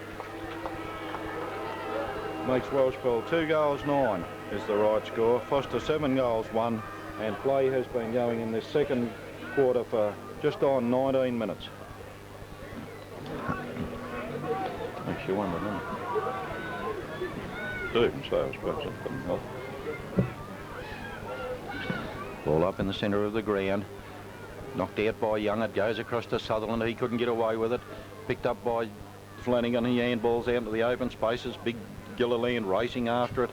makes Welshpool 2 goals 9 is the right score. Foster 7 goals 1, and play has been going in this second quarter for just on 19 minutes. Makes you wonder, doesn't it? Even so, I suppose it couldn't help. Ball up in the centre of the ground. Knocked out by Young. It goes across to Sutherland. He couldn't get away with it. Picked up by Flanagan. He handballs out into the open spaces. Big Gilliland racing after it.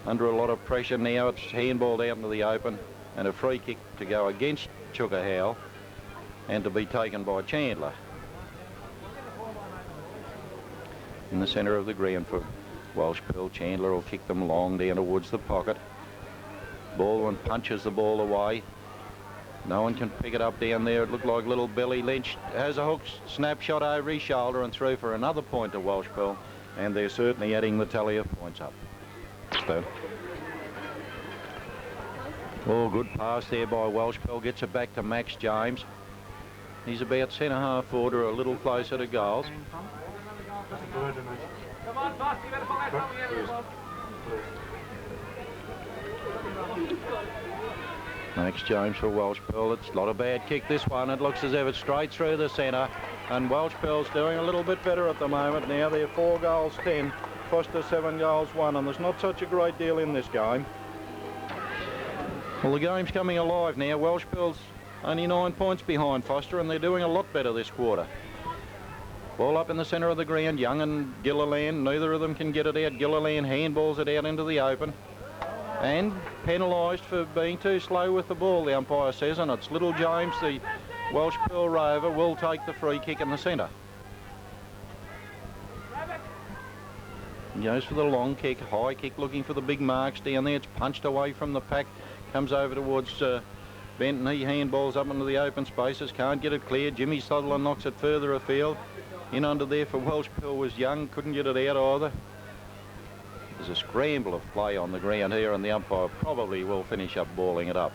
Under a lot of pressure now. It's handballed out into the open. And a free kick to go against Chuckahowell and to be taken by Chandler. In the centre of the ground for Welshpool. Chandler will kick them long down towards the pocket. Baldwin punches the ball away. No one can pick it up down there. It looked like little Billy Lynch has a hook snapshot over his shoulder and through for another point to Welshpool, and they're certainly adding the tally of points up. So, good pass there by Welshpool. Gets it back to Max James. He's about centre half forward or a little closer to goals. Come on, boss, you better pull that from the end, boss. Max James for Welshpool. It's not a bad kick, this one. It looks as if it's straight through the centre, and Welshpool's doing a little bit better at the moment now. They're 4 goals 10, Foster 7 goals 1, and there's not such a great deal in this game. Well, the game's coming alive now. Welshpool's only 9 points behind Foster, and they're doing a lot better this quarter. Ball up in the centre of the ground. Young and Gilliland, neither of them can get it out. Gilliland handballs it out into the open. And penalised for being too slow with the ball, the umpire says, and it's Little James, the Welshpool rover, will take the free kick in the centre. He goes for the long kick, high kick, looking for the big marks down there. It's punched away from the pack, comes over towards Benton. He handballs up into the open spaces, can't get it clear. Jimmy Sutherland knocks it further afield. In under there for Welshpool was Young, couldn't get it out either. There's a scramble of play on the ground here, and the umpire probably will finish up balling it up.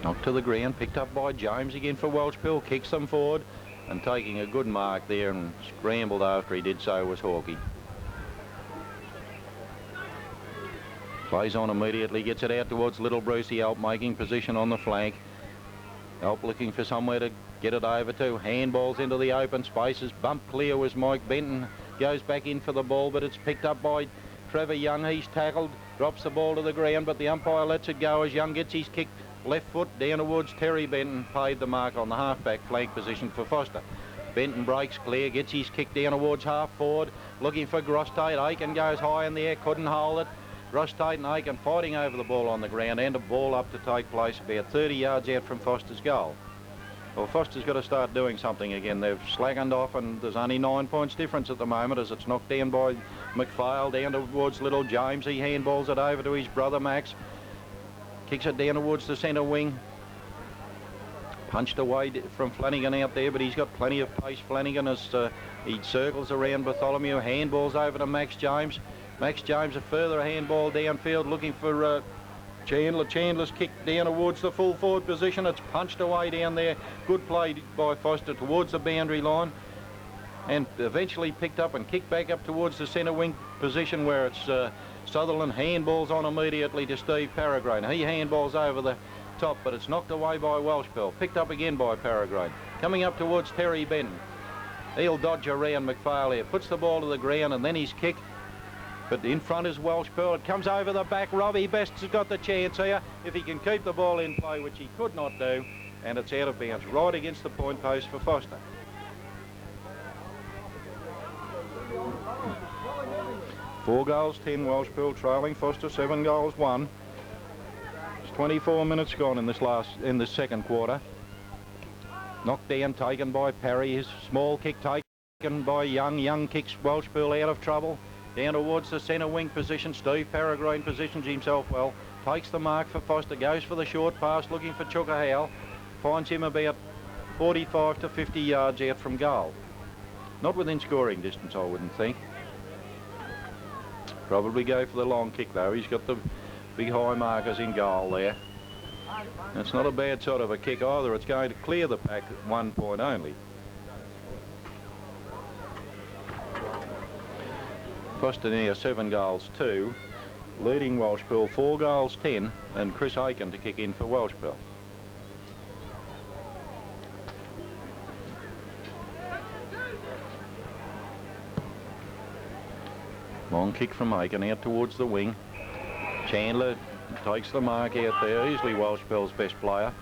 Knocked to the ground, picked up by James again for Welshpool, kicks them forward, and taking a good mark there and scrambled after he did so was Hawkey. Plays on immediately, gets it out towards Little Brucey. Alp making position on the flank. Alp looking for somewhere to get it over to. Handballs into the open spaces. Bump clear was Mike Benton. Goes back in for the ball, but it's picked up by Trevor Young. He's tackled, drops the ball to the ground, but the umpire lets it go as Young gets his kick left foot down towards Terry Benton. Paid the mark on the half-back flank position for Foster. Benton breaks clear, gets his kick down towards half forward. Looking for Grostate. Aiken goes high in the air, couldn't hold it. Grostate and Aiken fighting over the ball on the ground, and a ball up to take place about 30 yards out from Foster's goal. Well, Foster's got to start doing something again. They've slackened off, and there's only 9 points difference at the moment as it's knocked down by McPhail down towards Little James. He handballs it over to his brother Max. Kicks it down towards the centre wing. Punched away from Flanagan out there, but he's got plenty of pace, Flanagan, as he circles around Bartholomew. Handballs over to Max James. Max James a further handball downfield looking for Chandler. Chandler's kicked down towards the full forward position. It's punched away down there. Good play by Foster towards the boundary line, and eventually picked up and kicked back up towards the centre wing position where it's Sutherland. Handballs on immediately to Steve Paragrane. He handballs over the top, but it's knocked away by Welshpool. Picked up again by Paragrane. Coming up towards Terry Benton. He'll dodge around McPhail here. Puts the ball to the ground, and then his kick. But in front is Welshpool. It comes over the back. Robbie Best's got the chance here if he can keep the ball in play, which he could not do, and it's out of bounds right against the point post for Foster. Four goals 10 Welshpool trailing Foster, 7 goals 1. It's 24 minutes gone in this second quarter. Knocked down, taken by Parry. His small kick taken by Young. Young kicks Welshpool out of trouble. Down towards the centre wing position. Steve Paragrane positions himself well. Takes the mark for Foster. Goes for the short pass looking for Chuckahowell. Finds him about 45 to 50 yards out from goal. Not within scoring distance, I wouldn't think. Probably go for the long kick though. He's got the Big high markers in goal there. It's not a bad sort of a kick either. It's going to clear the pack at 1 point only. Foster near 7 goals 2. Leading Welshpool 4 goals 10, and Chris Aiken to kick in for Welshpool. Long kick from Aiken out towards the wing. Chandler takes the mark out there, easily Welshpool's best player.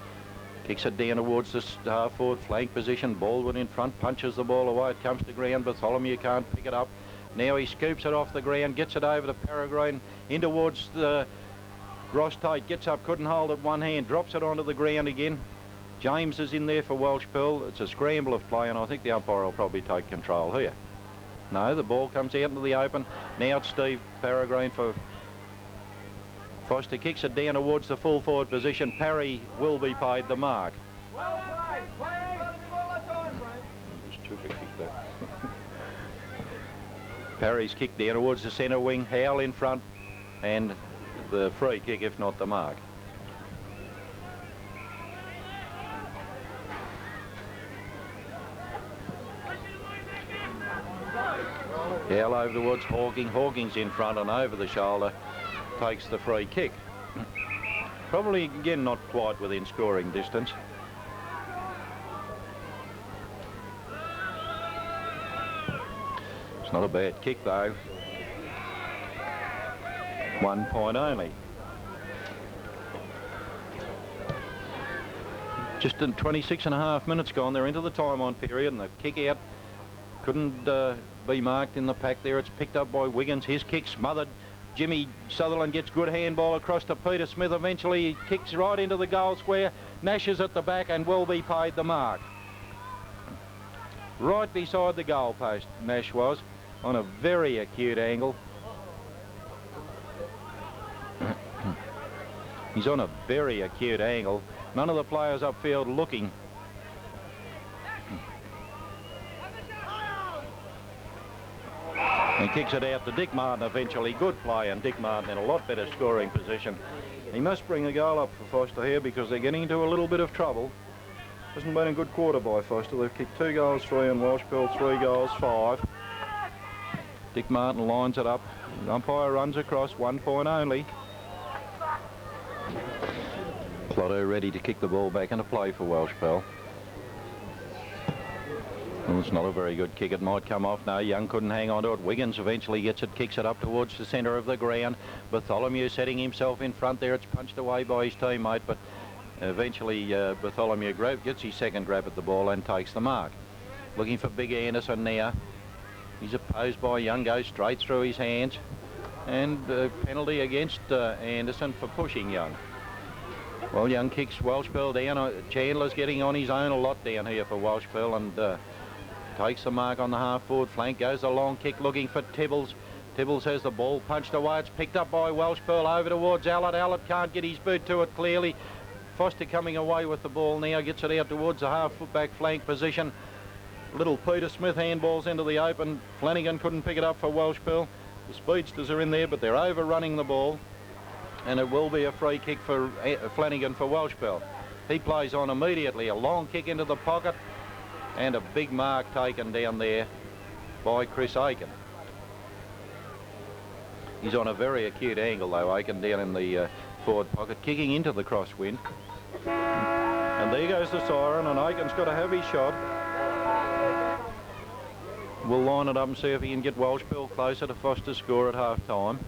Kicks it down towards the half-forward flank position. Baldwin in front, punches the ball away. It comes to ground. Bartholomew can't pick it up. Now he scoops it off the ground, gets it over to Peregrine, in towards the Ross Tate, gets up, couldn't hold it one hand, drops it onto the ground again. James is in there for Welshpool. It's a scramble of play, and I think the umpire will probably take control here. No, the ball comes out into the open. Now it's Steve Peregrine for Foster, kicks it down towards the full forward position. Parry will be paid the mark. Well played, Just took a kick there. Parry's kicked down towards the centre wing. Howell in front, and the free kick, if not the mark. Howell over towards Hawking. Hawking's in front and over the shoulder takes the free kick. Probably again not quite within scoring distance. It's not a bad kick though. 1 point only. Just in 26.5 minutes gone. They're into the time on period, and the kick out couldn't be marked in the pack there. It's picked up by Wiggins. His kick smothered. Jimmy Sutherland gets good handball across to Peter Smith. Eventually he kicks right into the goal square. Nash is at the back and will be paid the mark. Right beside the goal post, Nash was, on a very acute angle. He's on a very acute angle. None of the players upfield looking. He kicks it out to Dick Martin eventually. Good play, and Dick Martin in a lot better scoring position. He must bring a goal up for Foster here because they're getting into a little bit of trouble. Hasn't been a good quarter by Foster. They've kicked 2 goals 3 and Welshpool 3 goals 5. Dick Martin lines it up. The umpire runs across, 1 point only. Clotto ready to kick the ball back into play for Welshpool. Well, it's not a very good kick. It might come off. No, Young couldn't hang on to it. Wiggins eventually gets it, kicks it up towards the centre of the ground. Bartholomew setting himself in front there. It's punched away by his teammate, but eventually Bartholomew gets his second grab at the ball and takes the mark. Looking for Big Anderson now. He's opposed by Young, goes straight through his hands, and penalty against Anderson for pushing Young. Well, Young kicks Welshpool down. Chandler's getting on his own a lot down here for Welshpool, and takes the mark on the half-forward flank. Goes a long kick looking for Tibbles. Tibbles has the ball punched away. It's picked up by Welshpool over towards Allett. Allett can't get his boot to it clearly. Foster coming away with the ball now. Gets it out towards the half-back flank position. Little Peter Smith handballs into the open. Flanagan couldn't pick it up for Welshpool. The speedsters are in there, but they're overrunning the ball. And it will be a free kick for Flanagan for Welshpool. He plays on immediately. A long kick into the pocket. And a big mark taken down there by Chris Aiken. He's on a very acute angle though, Aiken, down in the forward pocket, kicking into the crosswind. And there goes the siren, and Aiken's got a heavy shot. We'll line it up and see if he can get Welshpool closer to Foster's score at half time.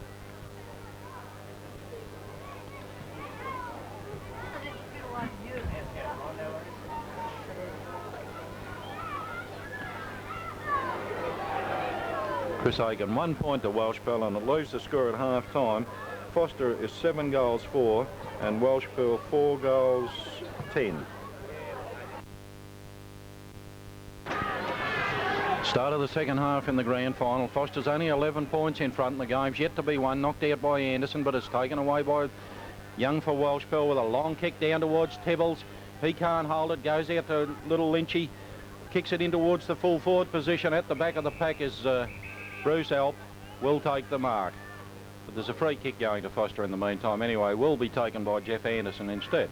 Chris Aiken, 1 point to Welshpool, and it leaves the score at half time. Foster is 7 goals 4 and Welshpool 4 goals 10. Start of the second half in the grand final. Foster's only 11 points in front, and the game's yet to be won. Knocked out by Anderson, but it's taken away by Young for Welshpool with a long kick down towards Tibbles. He can't hold it, goes out to little Lynchy, kicks it in towards the full forward position. At the back of the pack is Bruce Alp, will take the mark. But there's a free kick going to Foster in the meantime anyway. Will be taken by Jeff Anderson instead.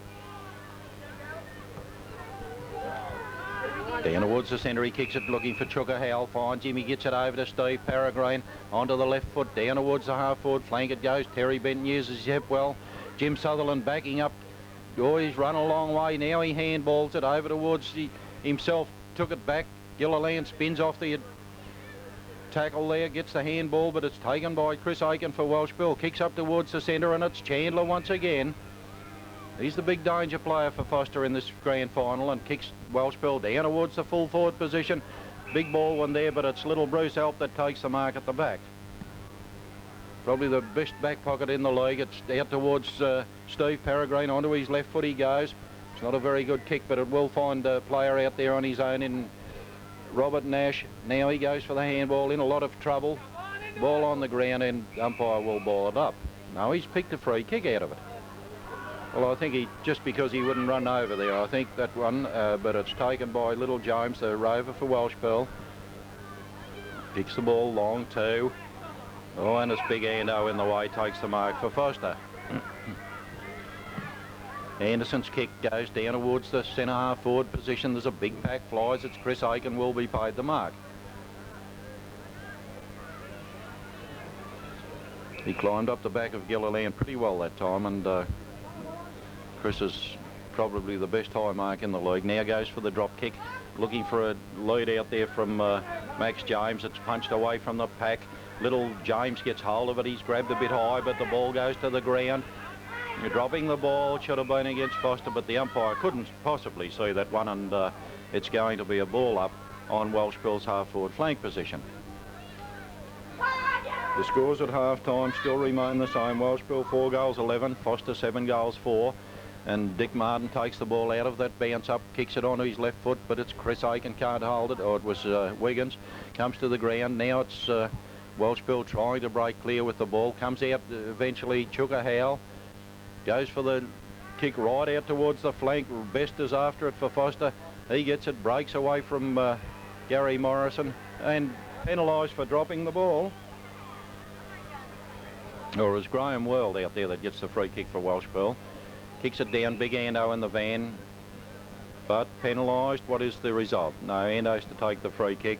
Down towards the centre, he kicks it looking for Chuka Howell, finds him, he gets it over to Steve Peregrine, onto the left foot, down towards the half-forward flank it goes. Terry Benton uses his hip well. Jim Sutherland backing up. Oh, he's run a long way, now he handballs it over towards himself, took it back. Gilliland spins off the tackle there, gets the handball, but it's taken by Chris Aiken for Welshpool. Kicks up towards the centre and it's Chandler once again. He's the big danger player for Foster in this grand final and kicks Welshpool down towards the full forward position. Big ball one there, but it's little Bruce Alp that takes the mark at the back. Probably the best back pocket in the league. It's out towards Steve Peregrine, onto his left foot he goes. It's not a very good kick, but it will find a player out there on his own in Robert Nash. Now he goes for the handball, in a lot of trouble. Ball on the ground and umpire will ball it up. No, he's picked a free kick out of it. Well, I think just because he wouldn't run over there, I think that one, but it's taken by Little James, the rover for Welshpool. Picks the ball long too. Oh, and it's Big Ando in the way, takes the mark for Foster. Anderson's kick goes down towards the centre half forward position. There's a big pack flies. It's Chris Aiken will be paid the mark. He climbed up the back of Gilliland pretty well that time, and Chris is probably the best high mark in the league. Now goes for the drop kick, looking for a lead out there from Max James. It's punched away from the pack. Little James gets hold of it. He's grabbed a bit high, but the ball goes to the ground. You're dropping the ball. It should have been against Foster, but the umpire couldn't possibly see that one, and it's going to be a ball up on Welshpool's half-forward flank position. The scores at half-time still remain the same. Welshpool 4 goals 11, Foster 7 goals 4. And Dick Martin takes the ball out of that bounce up, kicks it onto his left foot, but it's Chris Aiken can't hold it, or it was Wiggins. Comes to the ground. Now it's Welshpool trying to break clear with the ball. Comes out eventually, Chuka Howell. Goes for the kick right out towards the flank. Best is after it for Foster. He gets it, breaks away from Gary Morrison and penalised for dropping the ball. Or is Graham World out there that gets the free kick for Welshpool. Kicks it down, Big Ando in the van, but penalised. What is the result? No, Ando's to take the free kick,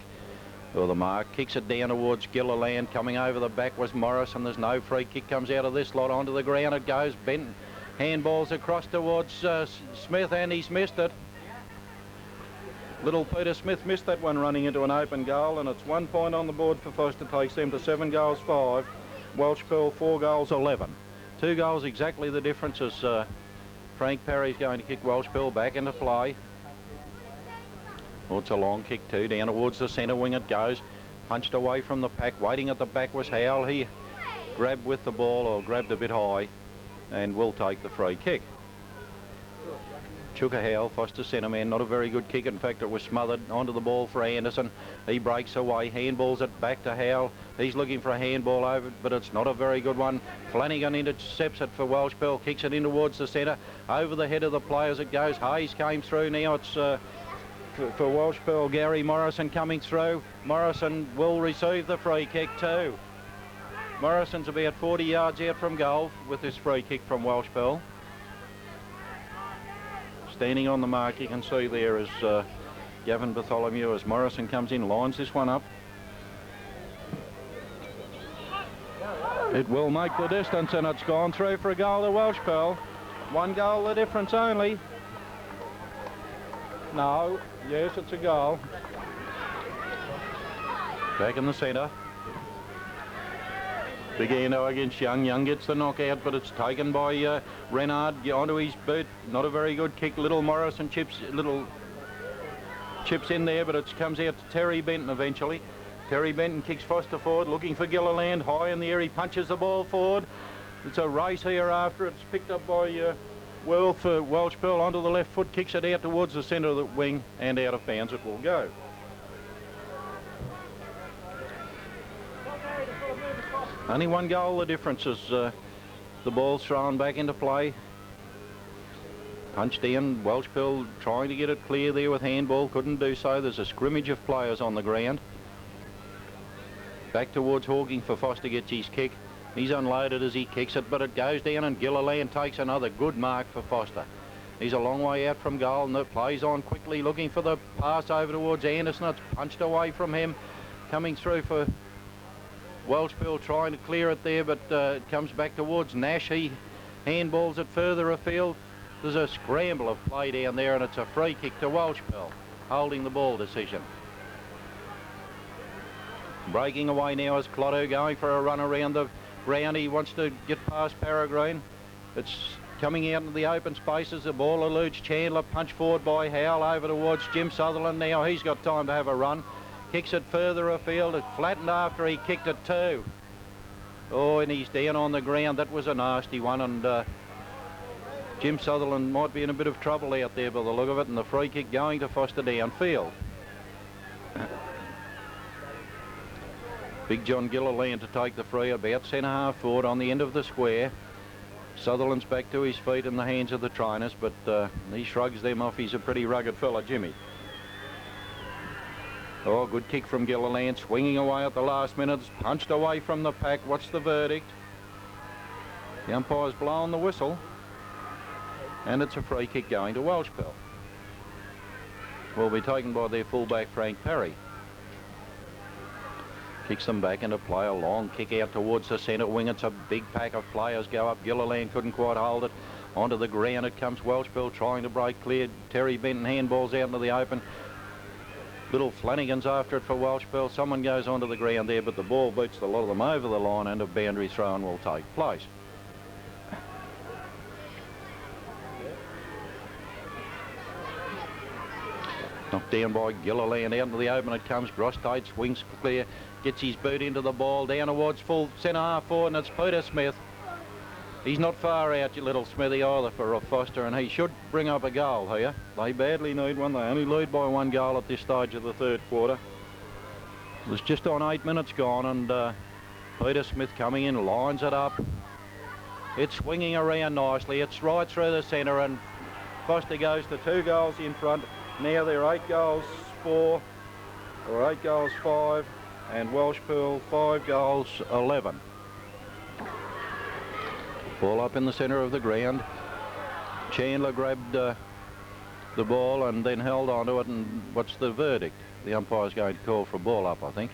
or the mark. Kicks it down towards Gilliland. Coming over the back was Morrison. There's no free kick. Comes out of this lot onto the ground. It goes. Benton handballs across towards Smith, and he's missed it. Little Peter Smith missed that one, running into an open goal, and it's 1 point on the board for Foster. Takes them to 7 goals 5. Welshpool 4 goals 11. 2 goals exactly the difference as Frank Perry's going to kick Welshpool back into play. Well, it's a long kick too, down towards the centre wing it goes. Punched away from the pack, waiting at the back was Howell. He grabbed with the ball, or grabbed a bit high, and will take the free kick. Chuka Howell, Foster centre man, not a very good kick. In fact, it was smothered onto the ball for Anderson. He breaks away, handballs it back to Howell. He's looking for a handball over, but it's not a very good one. Flanagan intercepts it for Welshpool, kicks it in towards the centre. Over the head of the players it goes. Hayes came through. Now it's for Welshpool, Gary Morrison coming through. Morrison will receive the free kick too. Morrison's about 40 yards out from goal with this free kick from Welshpool. Standing on the mark, you can see there is Gavin Bartholomew as Morrison comes in, lines this one up. It will make the distance, and it's gone through for a goal to Welshpool. 1 goal the difference only. No, yes, it's a goal. Back in the centre. Big Ando against Young. Young gets the knockout, but it's taken by Renard onto his boot. Not a very good kick. Little Morrison chips in there, but it comes out to Terry Benton eventually. Terry Benton kicks Foster forward, looking for Gilliland. High in the air, he punches the ball forward. It's a race here after. It's picked up by World for Welshpool onto the left foot, kicks it out towards the centre of the wing, and out of bounds it will go. Only 1 goal the difference as the ball's thrown back into play. Punched in, Welshpool trying to get it clear there with handball, couldn't do so. There's a scrimmage of players on the ground. Back towards Hawking for Foster, gets his kick. He's unloaded as he kicks it, but it goes down and Gilliland takes another good mark for Foster. He's a long way out from goal and it plays on quickly, looking for the pass over towards Anderson. It's punched away from him. Coming through for Welshpool, trying to clear it there, but it comes back towards Nash. He handballs it further afield. There's a scramble of play down there and it's a free kick to Welshpool, holding the ball decision. Breaking away now is Clotto, going for a run around the ground. He wants to get past Peregrine. It's coming out into the open spaces. The ball eludes Chandler. Punch forward by Howell over towards Jim Sutherland. Now he's got time to have a run. Kicks it further afield. It flattened after he kicked it too. Oh, and he's down on the ground. That was a nasty one, and Jim Sutherland might be in a bit of trouble out there by the look of it, and the free kick going to Foster downfield. Big John Gilliland to take the free, about centre half forward on the end of the square. Sutherland's back to his feet in the hands of the trainers, but he shrugs them off. He's a pretty rugged fella, Jimmy. Oh, good kick from Gilliland, swinging away at the last minute. It's punched away from the pack. What's the verdict? The umpire's blown the whistle, and it's a free kick going to Welshpool. Will be taken by their fullback, Frank Parry. Kicks them back into play, a long kick out towards the centre wing. It's a big pack of players go up. Gilliland couldn't quite hold it. Onto the ground it comes. Welshpool trying to break clear. Terry Benton handballs out into the open. Little Flanagan's after it for Welshpool. Someone goes onto the ground there, but the ball beats a lot of them over the line, and a boundary throw will take place. Knocked down by Gilliland, out into the open it comes. Grosstade swings clear, gets his boot into the ball, down towards full centre half forward, and it's Peter Smith. He's not far out, you little Smithy, either, for Foster, and he should bring up a goal here. They badly need one. They only lead by 1 goal at this stage of the third quarter. There's just on 8 minutes gone, and Peter Smith coming in, lines it up. It's swinging around nicely. It's right through the centre, and Foster goes to 2 goals in front. Now they're 8 goals 4, or 8 goals 5, and Welshpool 5 goals 11. Ball up in the centre of the ground. Chandler grabbed the ball and then held onto it, and what's the verdict? The umpire's going to call for a ball up, I think.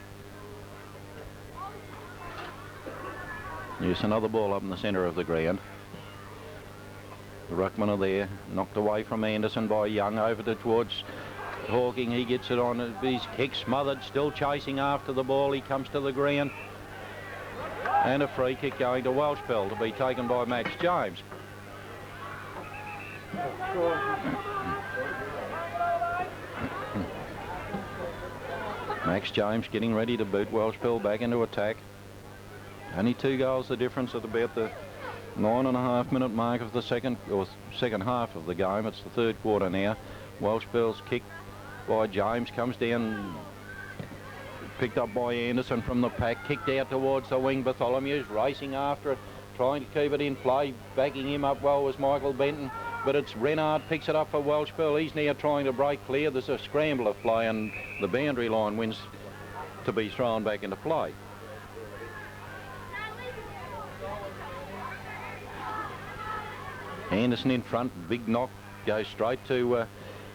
Yes, another ball up in the centre of the ground. The ruckmen are there, knocked away from Anderson by Young, over towards Hawking. He gets it on, his kick smothered, still chasing after the ball. He comes to the ground. And a free kick going to Welshpool to be taken by Max James. Max James getting ready to boot Welshpool back into attack. Only 2 goals the difference at about the 9.5 minute mark of the second half of the game. It's the third quarter now. Welshpool's kick by James comes down, picked up by Anderson from the pack, kicked out towards the wing. Bartholomew's racing after it, trying to keep it in play. Backing him up well was Michael Benton, but it's Renard picks it up for Welshpool. He's now trying to break clear. There's a scramble of play, and the boundary line wins to be thrown back into play. Anderson in front, big knock, goes straight to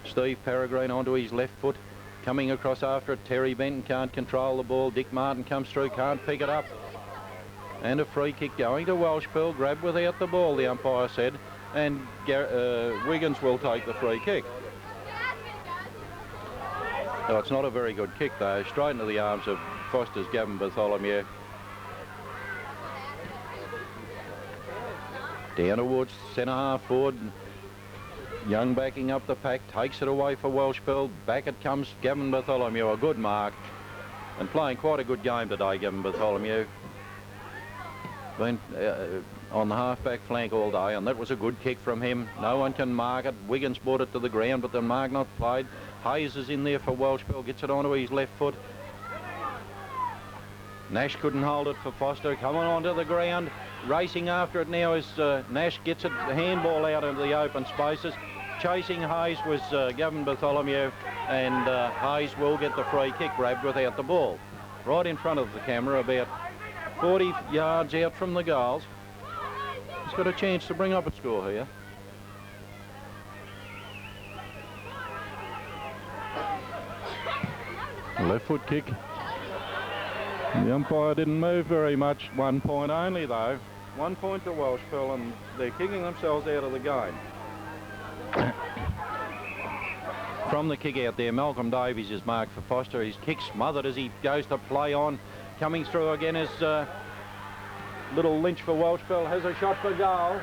Steve Peregrine onto his left foot. Coming across after it, Terry Benton can't control the ball. Dick Martin comes through, can't pick it up. And a free kick going to Welshpool, grabbed without the ball, the umpire said. And Wiggins will take the free kick. Oh, it's not a very good kick though, straight into the arms of Foster's Gavin Bartholomew. Down towards centre half forward. Young backing up the pack, takes it away for Welshpool. Back it comes Gavin Bartholomew, a good mark. And playing quite a good game today, Gavin Bartholomew. Been on the half-back flank all day, and that was a good kick from him. No one can mark it. Wiggins brought it to the ground, but the mark not played. Hayes is in there for Welshpool, gets it onto his left foot. Nash couldn't hold it for Foster, coming onto the ground. Racing after it now is Nash, gets it, the handball out into the open spaces. Chasing Hayes was Gavin Bartholomew, and Hayes will get the free kick, grabbed without the ball. Right in front of the camera, about 40 yards out from the goals. He's got a chance to bring up a score here. Left foot kick. The umpire didn't move very much. 1 point only though. 1 point to Welshpool, and they're kicking themselves out of the game. From the kick out there, Malcolm Davies is marked for Foster. His kick smothered as he goes to play on. Coming through again is little Lynch for Welshpool. Has a shot for goal.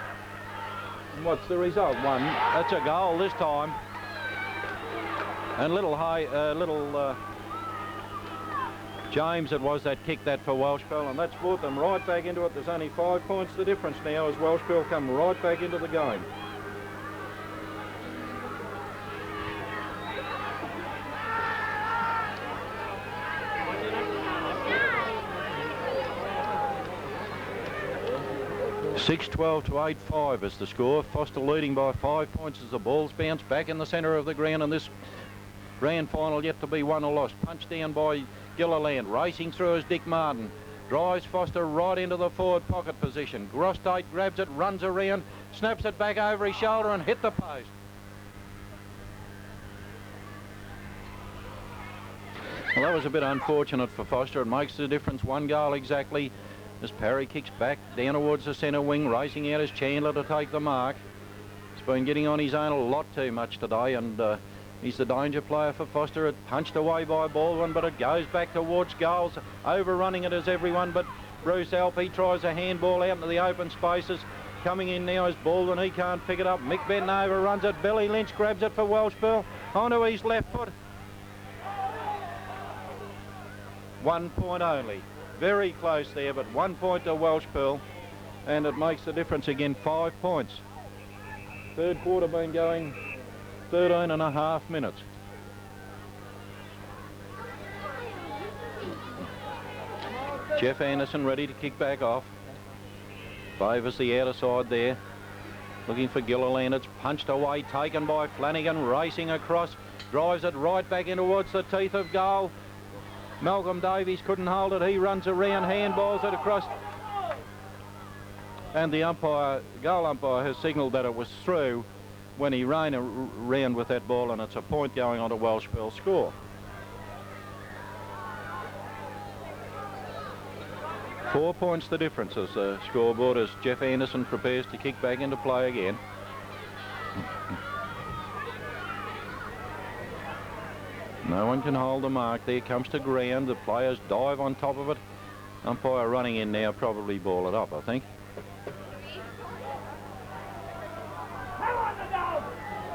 And what's the result? 1. That's a goal this time. And James, it was that kicked that for Welshpool, and that's brought them right back into it. There's only 5 points the difference now as Welshpool come right back into the game. (6-12 to 8-5 is the score. Foster leading by 5 points as the ball's bounced back in the centre of the ground, and this grand final yet to be won or lost. Punched down by Gilliland. Racing through is Dick Martin. Drives Foster right into the forward pocket position. Grostate grabs it, runs around, snaps it back over his shoulder and hit the post. Well, that was a bit unfortunate for Foster. It makes the difference. 1 goal exactly. As Parry kicks back down towards the centre wing, racing out as Chandler to take the mark. He's been getting on his own a lot too much today, and he's the danger player for Foster. It punched away by Baldwin, but it goes back towards goals. Overrunning it as everyone but Bruce Alpe. Tries a handball out into the open spaces. Coming in now is Baldwin. He can't pick it up. Mick Benton overruns it. Billy Lynch grabs it for Welshpool onto his left foot. 1 point only. Very close there, but 1 point to Welshpool, and it makes the difference again. 5 points. Third quarter been going 13.5 minutes. Jeff Anderson ready to kick back off. Favours the outer side there. Looking for Gilliland. It's punched away, taken by Flanagan, racing across. Drives it right back in towards the teeth of goal. Malcolm Davies couldn't hold it. He runs around, handballs it across. And the goal umpire has signalled that it was through when he ran around with that ball, and it's a point going on to Welshpool score. 4 points the difference as the scoreboard as Jeff Anderson prepares to kick back into play again. No one can hold the mark. There comes to ground. The players dive on top of it. Umpire running in now, probably ball it up, I think.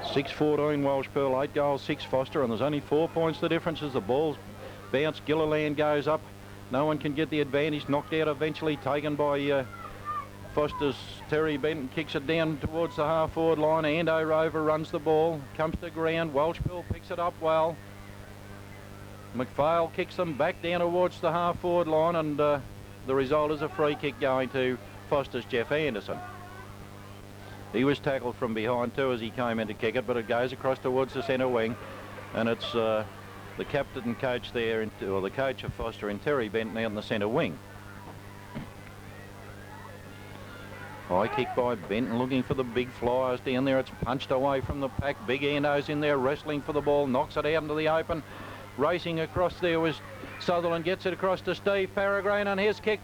6-14 Welshpool, 8 goals, 6 Foster, and there's only 4 points the difference as the ball's bounced. Gilliland goes up. No one can get the advantage. Knocked out eventually, taken by Foster's Terry Benton. Kicks it down towards the half-forward line. Ando overruns the ball. Comes to ground. Welshpool picks it up well. McPhail kicks them back down towards the half-forward line, and the result is a free kick going to Foster's Jeff Anderson. He was tackled from behind too as he came in to kick it, but it goes across towards the centre wing, and it's the captain and coach there, or the coach of Foster in Terry Benton out in the centre wing. High kick by Benton, looking for the big flyers down there. It's punched away from the pack. Big Ando's in there wrestling for the ball, knocks it out into the open. Racing across there was Sutherland, gets it across to Steve Peregrine, and his kick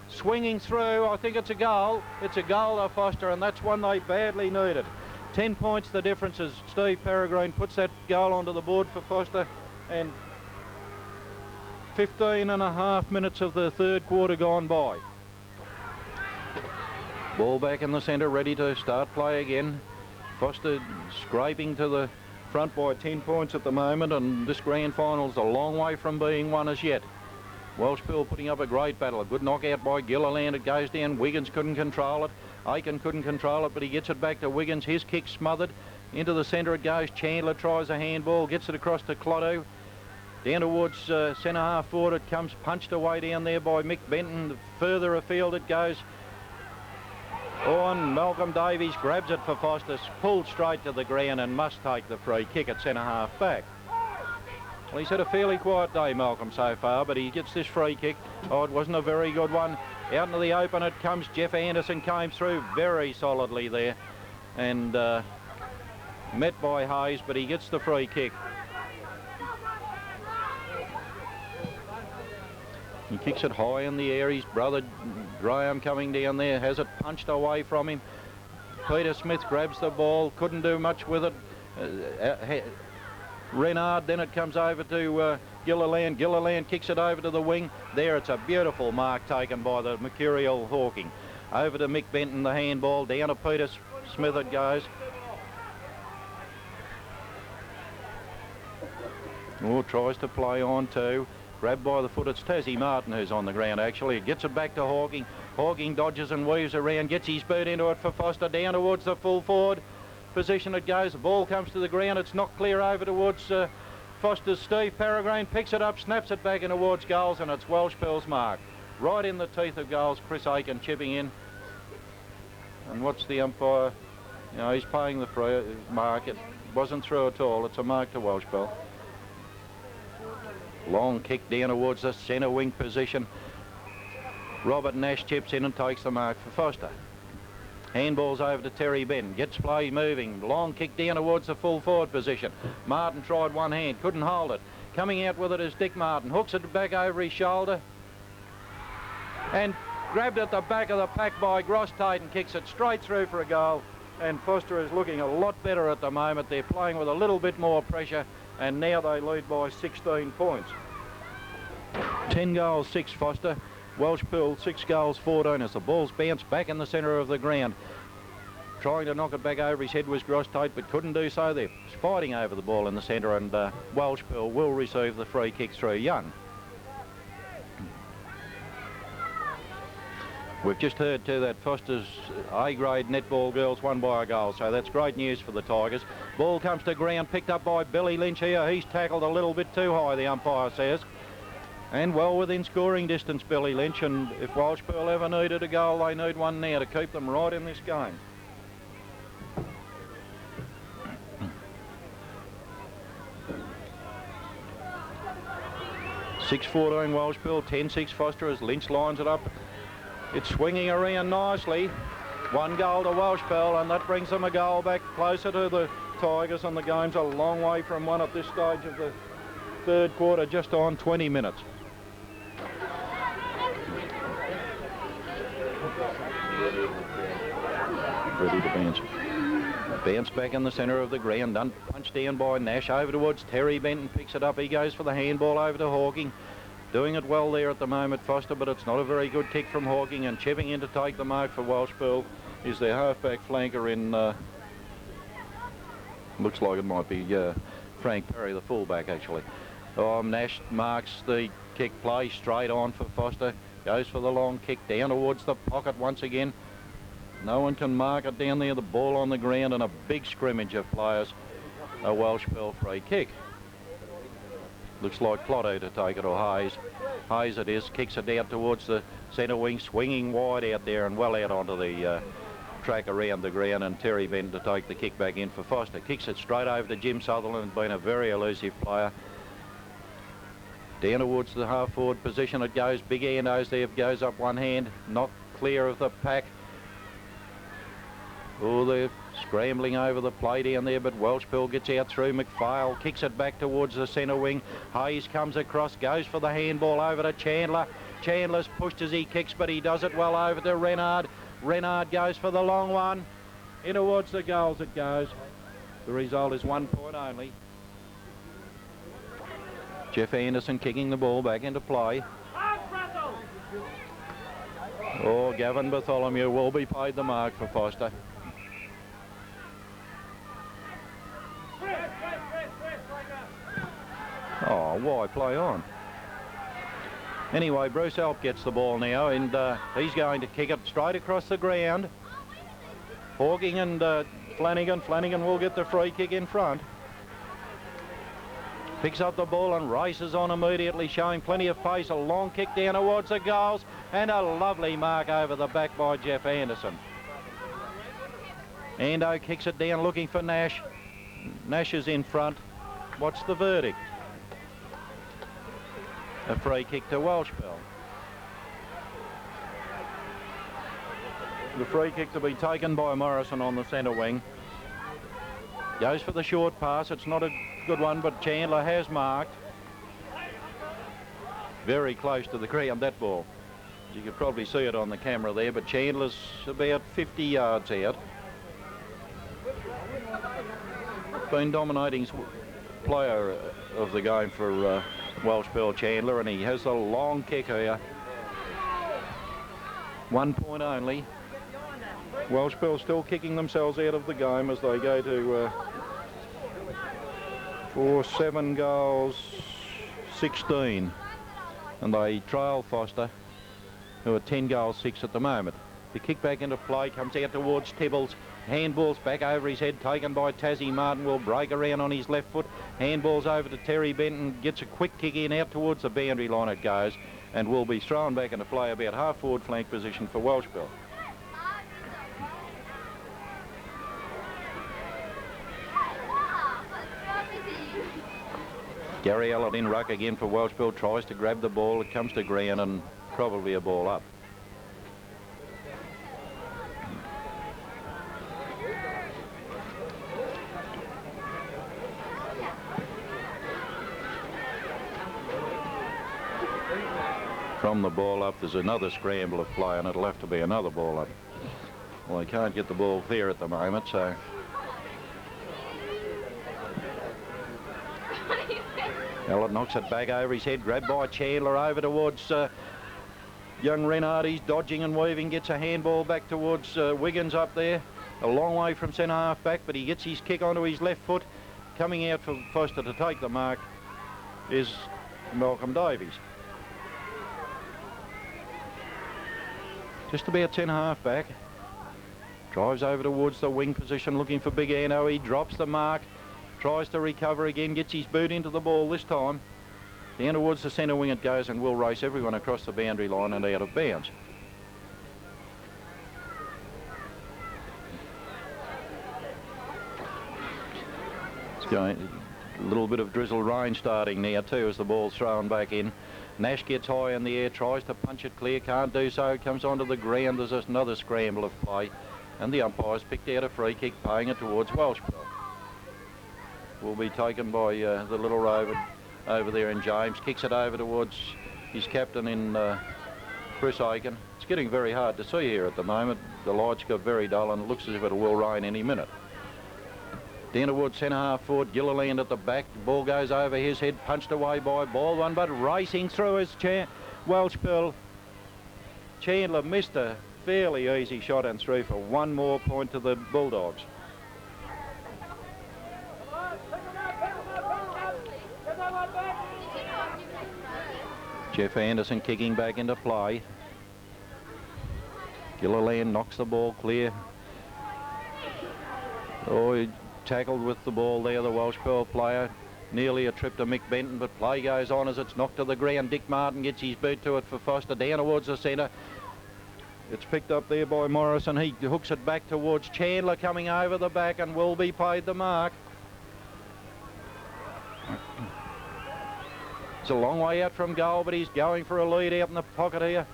swinging through. I think it's a goal. It's a goal to Foster, and that's one they badly needed. 10 points the difference as Steve Peregrine puts that goal onto the board for Foster, and 15.5 minutes of the third quarter gone by. Ball back in the centre, ready to start play again. Foster scraping to the front by 10 points at the moment, and this grand final's a long way from being won as yet. Welshpool putting up a great battle. A good knockout by Gilliland. It goes down. Wiggins couldn't control it. Aiken couldn't control it, but he gets it back to Wiggins. His kick smothered. Into the centre it goes. Chandler tries a handball, gets it across to Clotto. Down towards centre half forward it comes, punched away down there by Mick Benton. Further afield it goes. On Malcolm Davies grabs it for Foster, pulled straight to the ground and must take the free kick at centre half back. Well, he's had a fairly quiet day, Malcolm, so far, but he gets this free kick. Oh, it wasn't a very good one. Out into the open it comes. Jeff Anderson came through very solidly there and met by Hayes, but he gets the free kick. He kicks it high in the air. His brother Graham coming down there has it punched away from him. Peter Smith grabs the ball, couldn't do much with it. Renard, then it comes over to Gilliland. Gilliland kicks it over to the wing. There, it's a beautiful mark taken by the Mercurial Hawking. Over to Mick Benton, the handball. Down to Peter Smith it goes. Oh, tries to play on too. Grabbed by the foot. It's Tassie Martin who's on the ground, actually. It gets it back to Hawking. Hawking dodges and weaves around, gets his boot into it for Foster. Down towards the full forward position it goes. The ball comes to the ground. It's knocked clear over towards Foster's Steve Peregrine. Picks it up, snaps it back in towards goals, and it's Welshpool's mark. Right in the teeth of goals. Chris Aiken chipping in. And what's the umpire? You know, he's paying the free mark. It wasn't through at all. It's a mark to Welshpool. Long kick down towards the centre wing position. Robert Nash chips in and takes the mark for Foster. Handballs over to Terry Benton. Gets play moving. Long kick down towards the full forward position. Martin tried one hand. Couldn't hold it. Coming out with it is Dick Martin. Hooks it back over his shoulder. And grabbed at the back of the pack by Gross-Tate and kicks it straight through for a goal. And Foster is looking a lot better at the moment. They're playing with a little bit more pressure. And now they lead by 16 points. 10 goals, 6 Foster. Welshpool 6 goals, 14 as the ball's bounced back in the centre of the ground. Trying to knock it back over his head was Gross-Tate, but couldn't do so. They're fighting over the ball in the centre, and Welshpool will receive the free kick through Young. We've just heard too that Foster's A-grade netball girls won by a goal, so that's great news for the Tigers. Ball comes to ground, picked up by Billy Lynch here. He's tackled a little bit too high, the umpire says. And well within scoring distance, Billy Lynch, and if Welshpool ever needed a goal, they need one now to keep them right in this game. (6-14) Welshpool, 10-6 Foster as Lynch lines it up. It's swinging around nicely. 1 goal to Welshpool, and that brings them a goal back closer to the Tigers, and the game's a long way from one at this stage of the third quarter, just on 20 minutes. Ready to bounce. Bounce back in the centre of the ground, done punched down by Nash over towards Terry Benton, picks it up, he goes for the handball over to Hawking. Doing it well there at the moment, Foster, but it's not a very good kick from Hawking, and chipping in to take the mark for Welshpool is their halfback flanker in, looks like it might be Frank Perry, the fullback actually. Nash marks the kick play straight on for Foster, goes for the long kick down towards the pocket once again. No one can mark it down there, the ball on the ground, and a big scrimmage of players. A Welshpool free kick. Looks like Clotto to take it, or Hayes. Hayes it is, kicks it out towards the centre wing, swinging wide out there and well out onto the track around the ground, and Terry Benton to take the kick back in for Foster. Kicks it straight over to Jim Sutherland, been a very elusive player. Down towards the half-forward position it goes. Big Andos there, goes up one hand, not clear of the pack. Oh, they're scrambling over the play down there, but Welshpool gets out through. McPhail kicks it back towards the centre wing. Hayes comes across, goes for the handball over to Chandler. Chandler's pushed as he kicks, but he does it well over to Renard. Renard goes for the long one. In towards the goals it goes. The result is 1 point only. Jeff Anderson kicking the ball back into play. Oh, Gavin Bartholomew will be paid the mark for Foster. Oh, why play on? Anyway, Bruce Alp gets the ball now, and he's going to kick it straight across the ground. Hawking and Flanagan. Flanagan will get the free kick in front. Picks up the ball and races on immediately, showing plenty of pace. A long kick down towards the goals, and a lovely mark over the back by Jeff Anderson. Ando kicks it down, looking for Nash. Nash is in front. What's the verdict? A free kick to Welshpool. The free kick to be taken by Morrison on the centre wing. Goes for the short pass. It's not a good one, but Chandler has marked. Very close to the ground, that ball. You could probably see it on the camera there, but Chandler's about 50 yards out. Been dominating player of the game for Welshpool, Chandler, and he has a long kick here. 1 point only. Welshpool still kicking themselves out of the game as they go to for 7 goals, 16, and they trail Foster, who are 10 goals 6 at the moment. The kick back into play comes out towards Tibbles. Handball's back over his head, taken by Tassie. Martin will break around on his left foot. Handball's over to Terry Benton, gets a quick kick in, out towards the boundary line it goes, and will be thrown back into play about half forward flank position for Welshpool. Gary Allett in ruck again for Welshpool, tries to grab the ball, it comes to ground and probably a ball up. From the ball up, there's another scramble of play and it'll have to be another ball up. Well, they can't get the ball clear at the moment, so... Allett knocks it back over his head, grabbed by Chandler over towards young Renard. He's dodging and weaving, gets a handball back towards Wiggins up there. A long way from centre half back, but he gets his kick onto his left foot. Coming out for Foster to take the mark is Malcolm Davies. Just about centre half back. Drives over towards the wing position looking for Big Anno. He drops the mark. Tries to recover again, gets his boot into the ball this time. Down towards the centre wing it goes and will race everyone across the boundary line and out of bounds. It's going a little bit of drizzle rain starting now too as the ball's thrown back in. Nash gets high in the air, tries to punch it clear, can't do so, comes onto the ground. There's another scramble of play and the umpire's picked out a free kick, paying it towards Welshpool. Will be taken by the little rover over there in James. Kicks it over towards his captain in Chris Aiken. It's getting very hard to see here at the moment. The lights got very dull and it looks as if it will rain any minute. Down towards centre half forward, Gilliland at the back. The ball goes over his head, punched away by Baldwin, but racing through his Welshpool. Chandler missed a fairly easy shot and through for 1 more point to the Bulldogs. Jeff Anderson kicking back into play. Gilliland knocks the ball clear. Oh, he tackled with the ball there, the Welshpool player. Nearly a trip to Mick Benton, but play goes on as it's knocked to the ground. Dick Martin gets his boot to it for Foster, down towards the centre. It's picked up there by Morrison. He hooks it back towards Chandler, coming over the back, and will be paid the mark. It's a long way out from goal, but he's going for a lead out in the pocket here.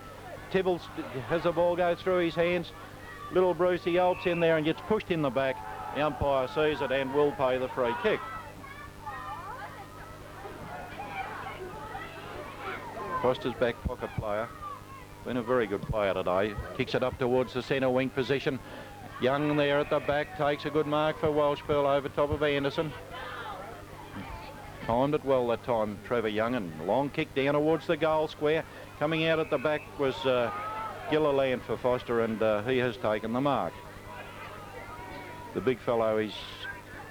Tibbles has the ball go through his hands. Little Brucey Alps in there and gets pushed in the back. The umpire sees it and will pay the free kick. Foster's back pocket player. Been a very good player today. Kicks it up towards the centre wing position. Young there at the back takes a good mark for Welshpool over top of Anderson. Timed it well that time, Trevor Young, and long kick down towards the goal square. Coming out at the back was Gilliland for Foster, and he has taken the mark. The big fellow, he's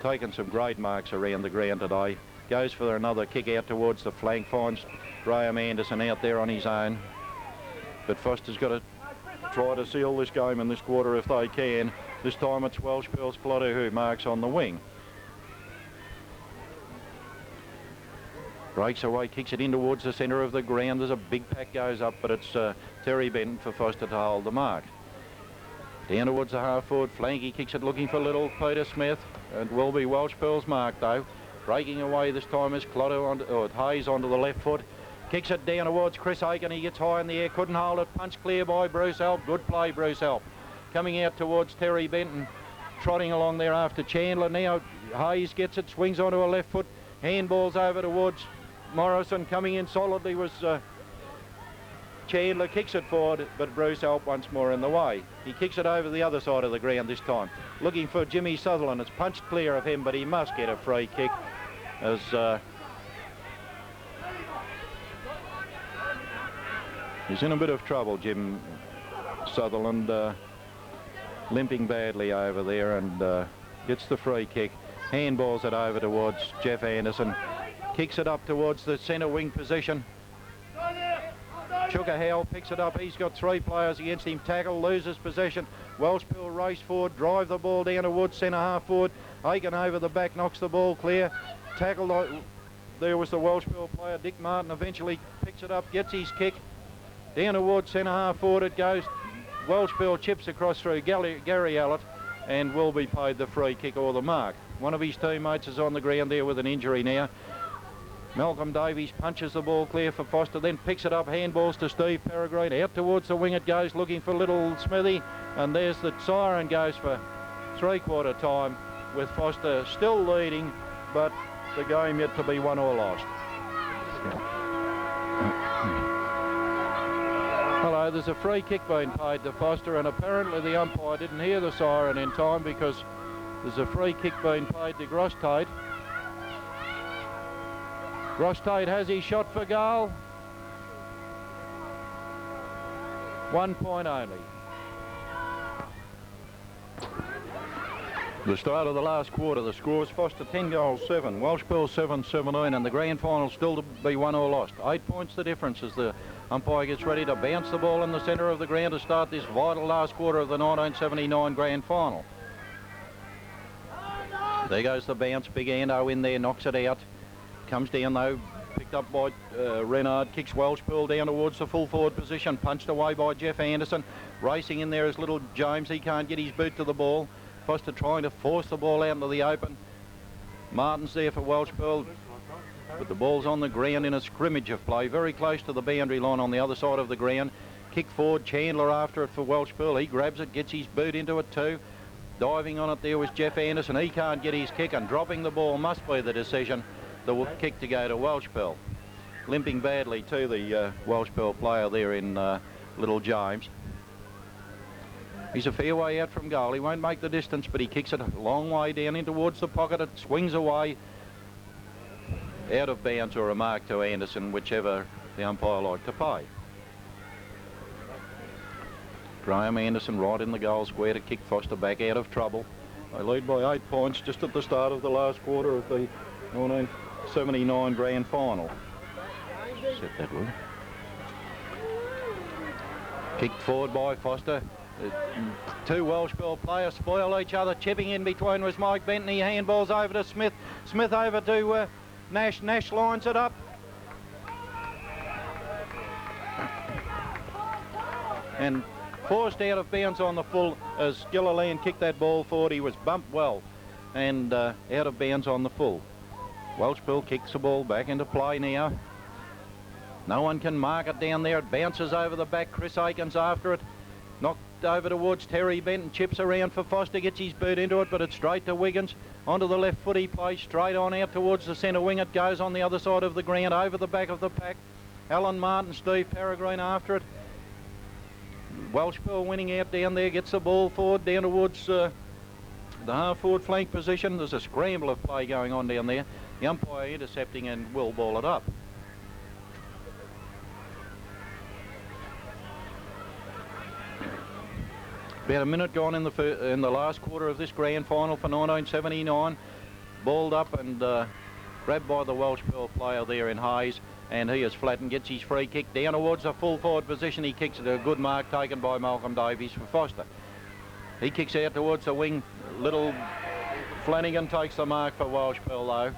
taken some great marks around the ground today. Goes for another kick out towards the flank, finds Graham Anderson out there on his own. But Foster's got to try to seal this game in this quarter if they can. This time it's Welshpool's plotter who marks on the wing. Breaks away, kicks it in towards the centre of the ground. There's a big pack goes up, but it's Terry Benton for Foster to hold the mark. Down towards the half-forward flank, he kicks it looking for little Peter Smith. It will be Welshpool's mark though. Breaking away this time is Hayes onto the left foot. Kicks it down towards Chris Aiken. He gets high in the air, couldn't hold it. Punched clear by Bruce Alp. Good play, Bruce Alp. Coming out towards Terry Benton. Trotting along there after Chandler. Now Hayes gets it, swings onto a left foot. Handballs over towards Morrison. Coming in solidly was Chandler. Kicks it forward, but Bruce Alp once more in the way. He kicks it over the other side of the ground this time. Looking for Jimmy Sutherland. It's punched clear of him, but he must get a free kick as he's in a bit of trouble, Jim Sutherland, limping badly over there, and gets the free kick. Handballs it over towards Jeff Anderson. Kicks it up towards the centre wing position. Chuka Howell picks it up. He's got 3 players against him. Tackle, loses possession. Welshpool race forward, drive the ball down towards centre half forward. Aiken over the back, knocks the ball clear. Tackle, there was the Welshpool player. Dick Martin eventually picks it up, gets his kick. Down towards centre half forward it goes. Welshpool chips across through Gary Allett and will be paid the free kick or the mark. One of his teammates is on the ground there with an injury now. Malcolm Davies punches the ball clear for Foster, then picks it up, handballs to Steve Peregrine. Out towards the wing it goes, looking for little Smithy, and there's the siren goes for 3/4 time with Foster still leading, but the game yet to be won or lost. Hello, there's a free kick being paid to Foster, and apparently the umpire didn't hear the siren in time because there's a free kick being paid to Gross-Tate. Gross-Tate has his shot for goal. 1 point only. The start of the last quarter, the scores: Foster 10 goals 7, Welshpool 7-17, and the grand final still to be won or lost. 8 points the difference as the umpire gets ready to bounce the ball in the centre of the ground to start this vital last quarter of the 1979 grand final. There goes the bounce. Big Ando in there, knocks it out. Comes down though, picked up by Renard, kicks Welshpool down towards the full forward position, punched away by Jeff Anderson. Racing in there is little James. He can't get his boot to the ball. Foster trying to force the ball out into the open. Martin's there for Welshpool, but the ball's on the ground in a scrimmage of play, very close to the boundary line on the other side of the ground. Kick forward, Chandler after it for Welshpool. He grabs it, gets his boot into it too. Diving on it there was Jeff Anderson. He can't get his kick, and dropping the ball must be the decision. The kick to go to Welshpool. Limping badly too, the Welshpool player there in little James. He's a fair way out from goal. He won't make the distance, but he kicks it a long way down in towards the pocket. It swings away out of bounds or a mark to Anderson, whichever the umpire liked to pay. Graham Anderson right in the goal square to kick Foster back out of trouble. They lead by 8 points just at the start of the last quarter of the 1979 grand final. Set that way. Kicked forward by Foster. Two Welshpool players spoil each other. Chipping in between was Mike Benton. He handballs over to Smith. Smith over to Nash. Nash lines it up. And forced out of bounds on the full as Gilliland kicked that ball forward. He was bumped well and out of bounds on the full. Welshpool kicks the ball back into play now. No one can mark it down there. It bounces over the back. Chris Aiken's after it. Knocked over towards Terry Benton. Chips around for Foster. Gets his boot into it, but it's straight to Wiggins. Onto the left foot he plays. Straight on out towards the centre wing. It goes on the other side of the ground, over the back of the pack. Alan Martin, Steve Peregrine after it. Welshpool winning out down there. Gets the ball forward down towards the half-forward flank position. There's a scramble of play going on down there. The umpire intercepting and will ball it up. About a minute gone in the last quarter of this grand final for 1979. Balled up and grabbed by the Welshpool player there in Hayes, and he is flattened, gets his free kick down towards the full forward position. He kicks it, a good mark taken by Malcolm Davies for Foster. He kicks out towards the wing. Little Flanagan takes the mark for Welshpool though.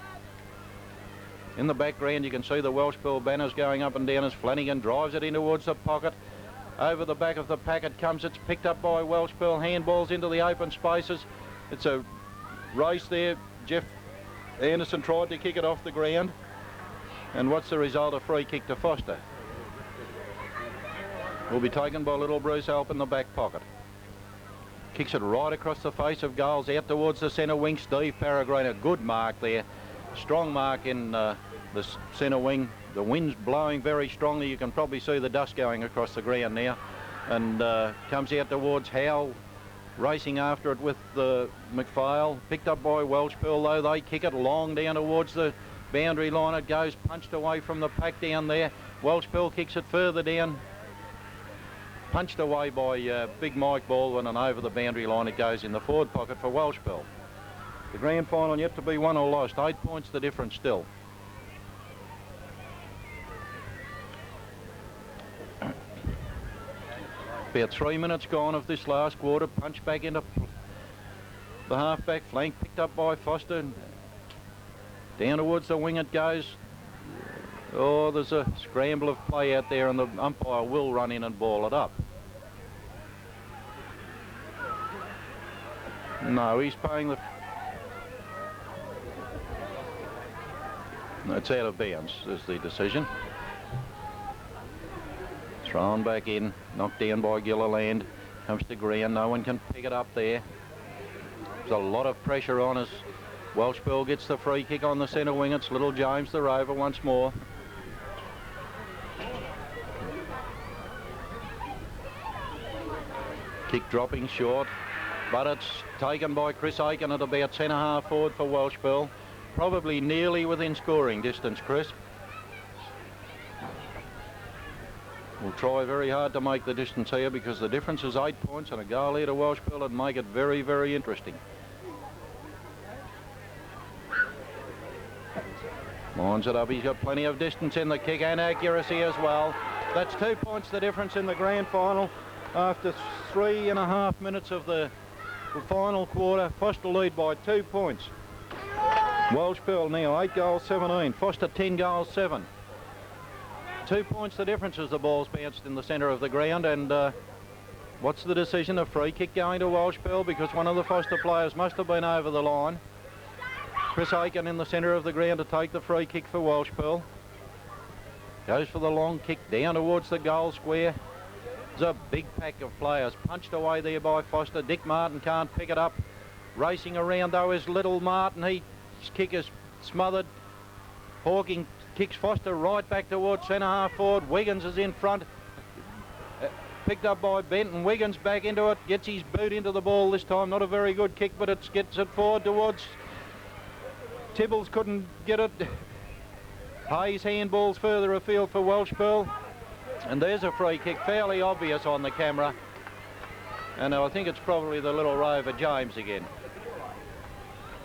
In the background you can see the Welshpool banners going up and down as Flanagan drives it in towards the pocket. Over the back of the packet comes, it's picked up by Welshpool, handballs into the open spaces. It's a race there. Jeff Anderson tried to kick it off the ground. And what's the result? A free kick to Foster. Will be taken by little Bruce Alp in the back pocket. Kicks it right across the face of goals, out towards the centre wing. Steve Peregrine, a good mark there. Strong mark in the centre wing. The wind's blowing very strongly. You can probably see the dust going across the ground now. And comes out towards Howell, racing after it with McPhail. Picked up by Welshpool though. They kick it long down towards the boundary line. It goes punched away from the pack down there. Welshpool kicks it further down. Punched away by big Mike Baldwin, and over the boundary line it goes in the forward pocket for Welshpool. The grand final yet to be won or lost. 8 points the difference still. About 3 minutes gone of this last quarter. Punch back into the half-back flank, picked up by Foster. Down towards the wing it goes. Oh, there's a scramble of play out there, and the umpire will run in and ball it up. No, he's paying the... It's out of bounds, is the decision. Thrown back in, knocked down by Gilliland. Comes to ground, no one can pick it up there. There's a lot of pressure on us. Welshpool gets the free kick on the centre wing. It's little James the Rover once more. Kick dropping short, but it's taken by Chris Aiken at about centre-half forward for Welshpool. Probably nearly within scoring distance, Chris. We'll try very hard to make the distance here because the difference is 8 points, and a goal here to Welshpool would make it very, very interesting. Lines it up. He's got plenty of distance in the kick and accuracy as well. That's 2 points the difference in the grand final. After 3.5 minutes of the final quarter, Foster lead by 2 points. Welshpool now 8 goals 17, Foster 10 goals 7. 2 points the difference as the ball's bounced in the centre of the ground. And what's the decision? A free kick going to Welshpool because one of the Foster players must have been over the line. Chris Aiken in the centre of the ground to take the free kick for Welshpool. Goes for the long kick down towards the goal square. There's a big pack of players punched away there by Foster. Dick Martin can't pick it up. Racing around though is little Martin. His kick is smothered. Hawking kicks Foster right back towards centre-half forward. Wiggins is in front. Picked up by Benton. Wiggins back into it. Gets his boot into the ball this time. Not a very good kick, but it gets it forward towards... Tibbles couldn't get it. Hayes handballs further afield for Welshpool. And there's a free kick, fairly obvious on the camera. And I think it's probably the little Rover James again.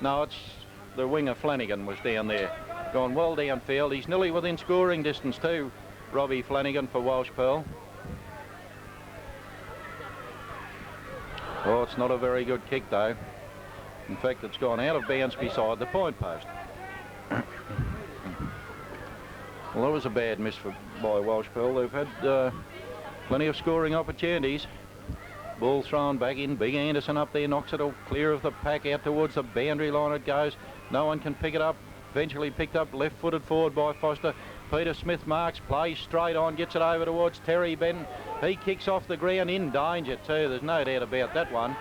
No, it's the winger Flanagan was down there. Gone well downfield. He's nearly within scoring distance too, Robbie Flanagan for Welshpool. Oh, it's not a very good kick though. In fact, it's gone out of bounds beside the point post. Well, that was a bad miss by Welshpool. They've had plenty of scoring opportunities. Ball thrown back in. Big Anderson up there knocks it all clear of the pack out towards the boundary line it goes. No one can pick it up. Eventually picked up left-footed forward by Foster. Peter Smith marks, plays straight on, gets it over towards Terry Benton. He kicks off the ground in danger too. There's no doubt about that one.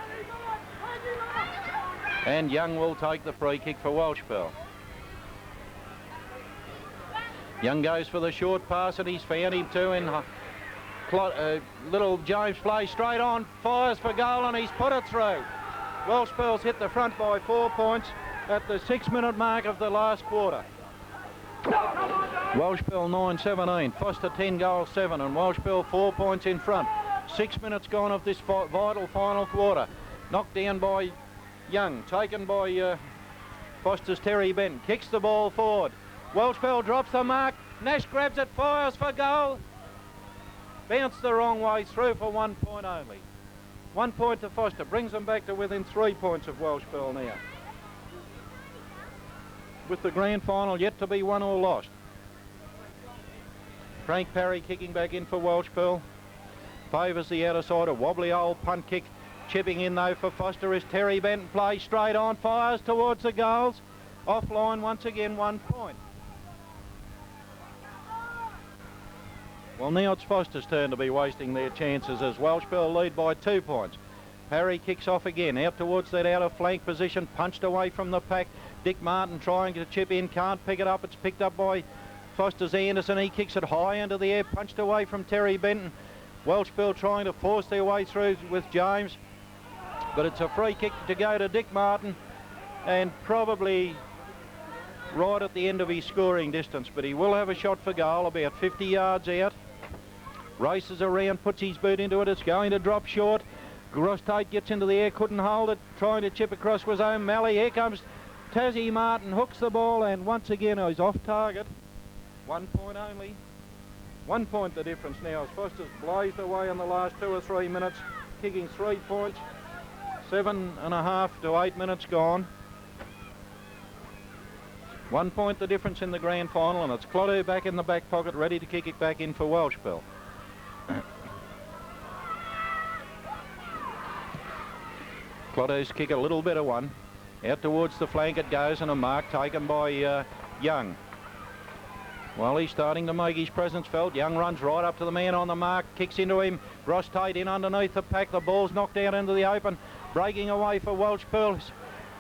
And Young will take the free kick for Welshpool. Young goes for the short pass and he's found him too in little James plays straight on, fires for goal and he's put it through. Welshpool's hit the front by 4 points at the 6-minute mark of the last quarter. Welshpool 9-17, Foster 10 goals 7 and Welshpool 4 points in front. 6 minutes gone of this vital final quarter. Knocked down by Young, taken by Foster's Terry Benton, kicks the ball forward. Welshpool drops the mark, Nash grabs it, fires for goal. Bounced the wrong way, through for 1 point only. 1 point to Foster, brings them back to within 3 points of Welshpool now. With the grand final yet to be won or lost. Frank Parry kicking back in for Welshpool. Favours the outer side, a wobbly old punt kick. Chipping in though for Foster is Terry Benton, plays straight on, fires towards the goals. Offline once again, 1 point. Well, now it's Foster's turn to be wasting their chances as Welshpool lead by 2 points. Parry kicks off again, out towards that outer flank position, punched away from the pack. Dick Martin trying to chip in, can't pick it up. It's picked up by Foster's Anderson. He kicks it high into the air, punched away from Terry Benton. Welshpool trying to force their way through with James, but it's a free kick to go to Dick Martin, and probably right at the end of his scoring distance, but he will have a shot for goal about 50 yards out. Races around, puts his boot into it. It's going to drop short. Gross Tate gets into the air, couldn't hold it, trying to chip across was O'Malley. Here comes Tassie Martin, hooks the ball, and once again he's off target. 1 point only. 1 point the difference now as Foster's blazed away in the last 2 or 3 minutes, kicking 3 points. 7.5 to 8 minutes gone. 1 point the difference in the grand final, and it's Clodagh back in the back pocket, ready to kick it back in for Welshpool. Clodagh's kick a little better one. Out towards the flank it goes, and a mark taken by Young. Well, he's starting to make his presence felt. Young runs right up to the man on the mark, kicks into him. Gross Tate in underneath the pack. The ball's knocked out into the open. Breaking away for Welshpool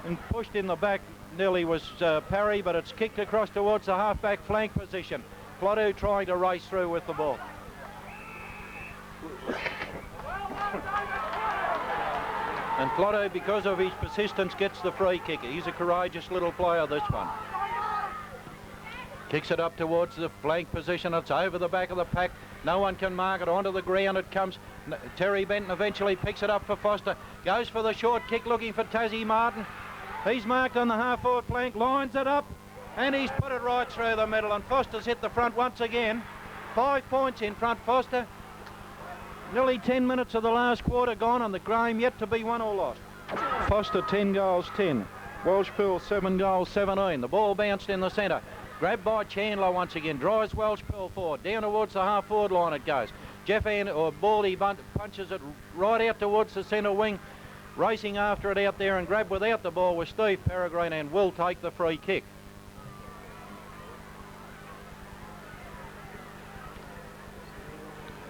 and pushed in the back. Nearly was Parry, but it's kicked across towards the half-back flank position. Clodagh trying to race through with the ball. And Clodagh, because of his persistence, gets the free kick. He's a courageous little player, this one. Kicks it up towards the flank position. It's over the back of the pack. No one can mark it. Onto the ground it comes. Terry Benton eventually picks it up for Foster. Goes for the short kick, looking for Tassie Martin. He's marked on the half-forward flank, lines it up, and he's put it right through the middle. And Foster's hit the front once again. 5 points in front, Foster. Nearly 10 minutes of the last quarter gone, and the game yet to be won or lost. Foster 10 goals 10. Welshpool 7 goals 17. The ball bounced in the centre. Grabbed by Chandler once again. Drives Welshpool forward. Down towards the half-forward line it goes. Jeff Baldy punches it right out towards the centre wing. Racing after it out there and grabbed without the ball with Steve Peregrine, and will take the free kick.